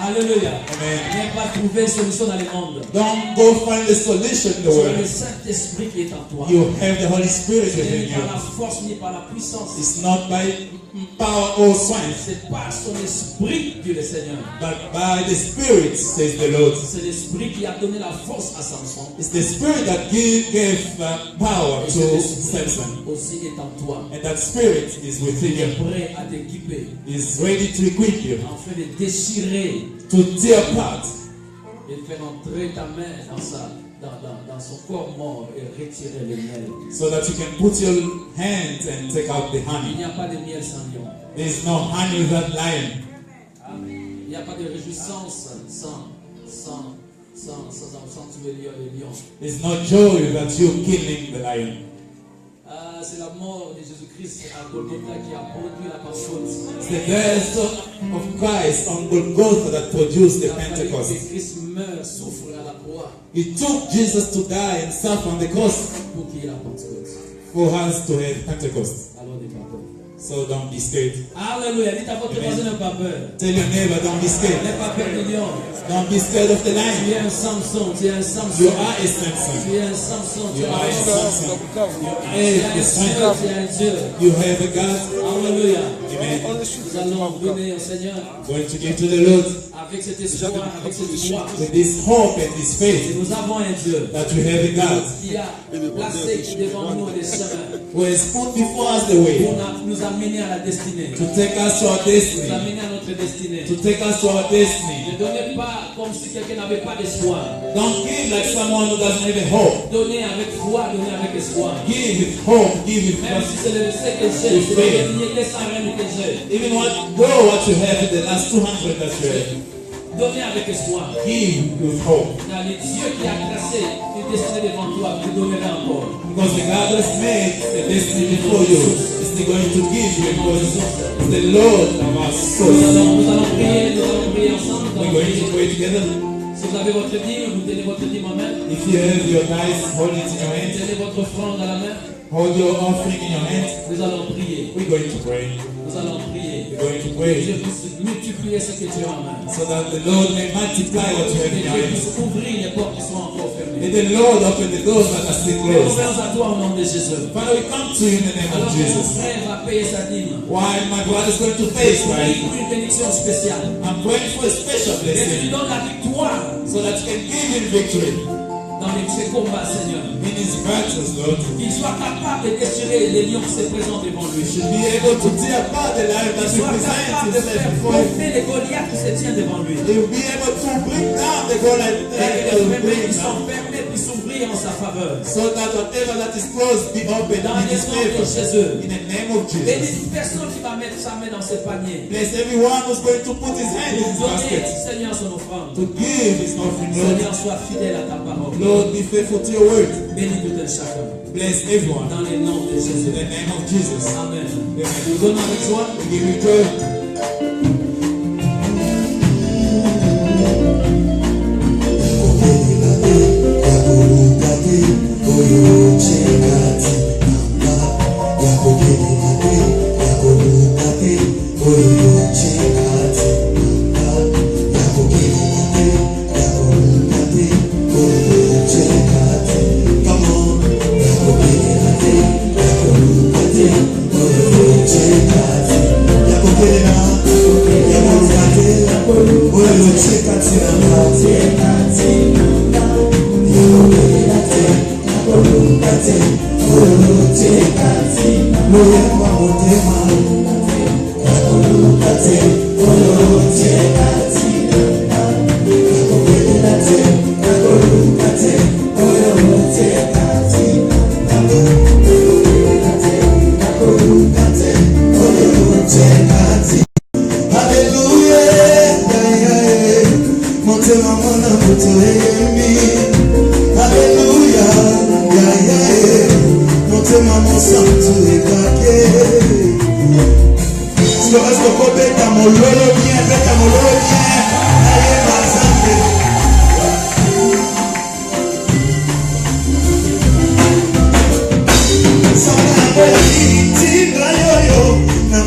Alléluia. Amen. N'aie pas trouvé solution dans le monde. Don't go find the solution in the Tu as le world. Saint-Esprit qui est en toi. You have the Holy Spirit Ce n'est within ni par la you. force ni par la puissance. It's not by power or strength, C'est par son esprit, dit le Seigneur. but by the Spirit, says the Lord. C'est l'esprit qui a donné la force à Samson. It's the Spirit that gave power Et to cet esprit Samson. aussi est en toi. And that Spirit is within Il est you. prêt à t'équiper Is ready to equip you, afin de déchirer to tear apart, et de faire entrer ta main dans son corps mort et retirer le miel. so that you can put your hands and take out the Il honey. n'y a pas de miel sans lion. There is no honey without lion. Il n'y a pas de réjouissance sans tuer le lion. There's no joy without you killing the lion. C'est la mort de Jésus-Christ à Golgotha qui a produit la Pentecôte. It's the death of Christ on Golgotha that produced the Il a fallu Pentecost. que Christ meure, souffre à la croix It took Jesus to die and suffer on the cross pour qu'il y ait la Pentecôte. for us to have Pentecost. Alors n'aie pas peur. So don't be scared. Alléluia. Dites à votre voisin, n'aie pas peur. Tell your neighbor, don't be scared. N'aie pas peur du lion. Don't be scared of the Tu lion. es un Samson. Tu es un Samson. You are a Samson. Tu es un Samson. Tu You es are a un Samson. Samson. Tu You es have un the Dieu. strength. Tu es un Dieu. You have a God. Alléluia. Amen. Nous allons donner au Seigneur Going to give to the Lord avec cet espoir, avec cette joie. with this hope and this Et faith nous avons un Dieu that we have a God qui a placé devant nous des chemins who has put before us the pour way nous amener à la destinée. to take us to our Nous destiny. amener à notre destinée. To take us to our destiny. Ne donnez pas comme si quelqu'un n'avait pas d'espoir. Don't give like someone who doesn't have a hope. Donnez avec foi, donnez avec espoir. Give with hope, give with Même si trust. c'est le verset que j'ai, c'est le dernier sans rien que j'ai. Even what you have in the last 200 that you have. Donnez avec espoir. Give with hope. Car le Dieu qui a tracé une destinée devant toi vous donnera encore. Because the God has made the destiny before you is going to give you because it's the Lord of our souls. Nous allons prier ensemble. We're going to pray together. Si vous avez votre dîme, vous tenez votre dîme en main. If you have your tithes, hold it in your hands. Tenez votre offrande dans la main. Hold your offering in your hands. Nous allons prier. We're going to pray. Nous allons prier. We're going to Que pray Dieu puisse multiplier ce que tu as en main. so that the Lord may multiply what you have Que in your Dieu hands. puisse ouvrir les portes qui sont encore fermées. May the Lord open the doors that are still Nous closed. venons à toi au nom de Jésus. Father, we come to you in the name of Alors que mon Jesus. frère va payer sa dîme. While my brother is going to face Prie right, pour une bénédiction spéciale. I'm praying for a special Et tu lui blessing donnes la victoire so that you can give him victory dans ses combats, Seigneur. in his battles, Lord. Qu'il soit capable de déchirer les lions qui se présentent devant lui. You should be able to tear apart the life that Qu'il you soit present capable de himself faire before you. tomber les Goliaths qui se tiennent devant lui. He will be able to bring down the Goliath Et que les that will fermés bring qui sont down, fermés puissent s'ouvrir en sa faveur. so that whatever that is closed be open Dans in le his nom de favor. Jésus. In the name of Jesus. Bénis toute personne qui va mettre sa main dans ses paniers. Bless everyone who's going to put his hand in his Donner, basket Seigneur, son offrande. to give his offering, Lord. Seigneur, sois fidèle à ta parole. Lord, be faithful to your word. Bénis tout un chacun. Bless everyone. Dans le nom de In Jésus. the name of Jesus. Amen. Amen. Nous donnons avec joie. We give you joy. Come on,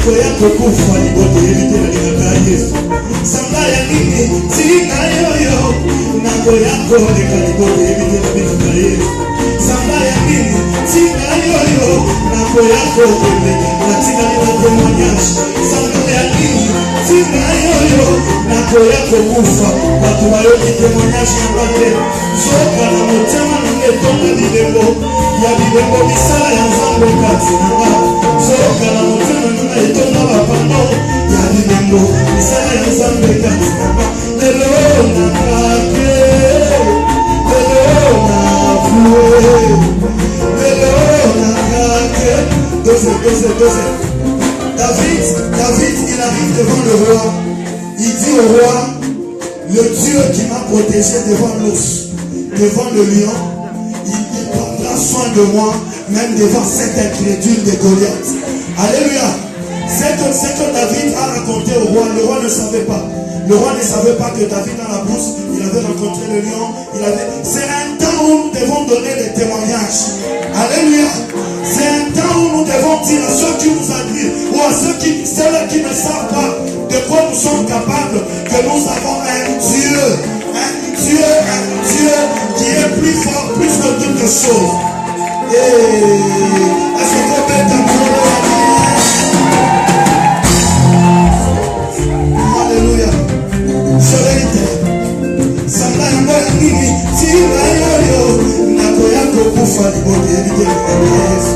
nakoya kokufa libote ebite nalingaka Yesu samba ya nini tina yoyo nakoya koleka libote ebite nalingaka Yesu samba ya nini tina yoyo nakoya kokende natika lina témoignage samba ya nini tina yoyo nakoya kokufa bato bayoki témoignage ya bate soka na motema nange etonga bilembo ya bilembo misala ya nzambe kati nanga soka na motema nanga etonga bapano ya bilembo misala ya nzambe kati nanga lelo nakake lelo nafue lelo nakake dose David il arrive devant le roi. Il dit au roi, le Dieu qui m'a protégé devant l'ours, devant le lion, il prendra soin de moi, même devant cet incrédule de Goliath. Alléluia. C'est que David a raconté au roi. Le roi ne savait pas. Le roi ne savait pas que David dans la brousse, il avait rencontré le lion. C'est un temps où nous devons donner des témoignages. Alléluia. C'est un temps où nous devons dire à ceux qui nous admirent ou à ceux qui ne savent pas de quoi nous sommes capables, que nous avons un Dieu qui est plus fort, plus que toutes les choses. Et est-ce qu'on peut mettre un Alléluia. Soleil. Samba yango ya nini tina yoyo nakoya kokufa libote ebite Yesu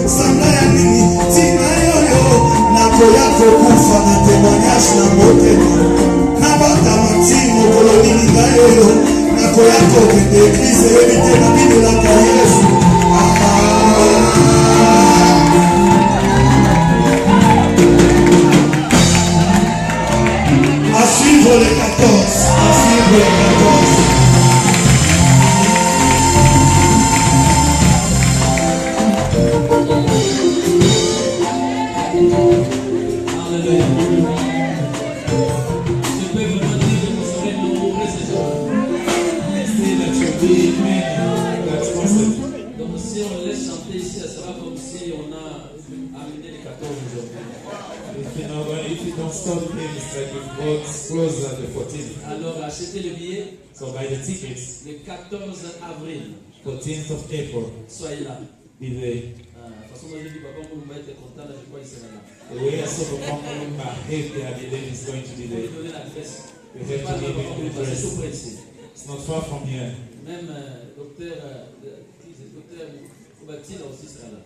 samba ya nini tina yoyo nakoya kokufa na témoignage na motema nabata mati mokolo nini ngai oyo nakoya kokende eglise ebite na binelaka Yesu à suivre les 14. Alors achetez le billet. So buy the tickets. Le 14 avril. 14th of April. Soyez là. Be there. De toute façon, moi j'ai dit papa, vous va être content là, je crois qu'il sera là. The way I saw the mom behave there, I believe is going to be there. Donner l'adresse. We have to give it the C'est address. tout près ici. It's not far from here. Même docteur Koubatine aussi sera là.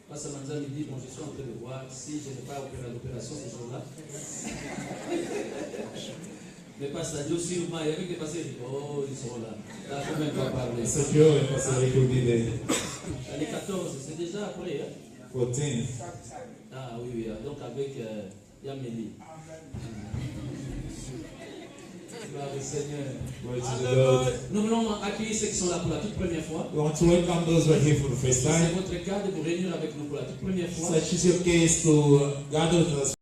Pasteur Manza me dit, bon, je suis en train de voir si je n'ai pas opéré l'opération ce jour-là. Mais Pasteur Dieu, sûrement, il y avait des passés, oh, ils sont là. Là, quand même, on va parler. So sure, Pastor Rick will be there. Les 14, c'est déjà après, hein? 14th. Ah oui, donc avec Yameli. Gloire au Seigneur. Glory to the Lord. Nous voulons accueillir ceux qui sont là pour la toute première fois. We want to welcome those who are here for the first C'est time. votre cas de vous réunir avec nous pour la toute première fois. So choose your case to gather with us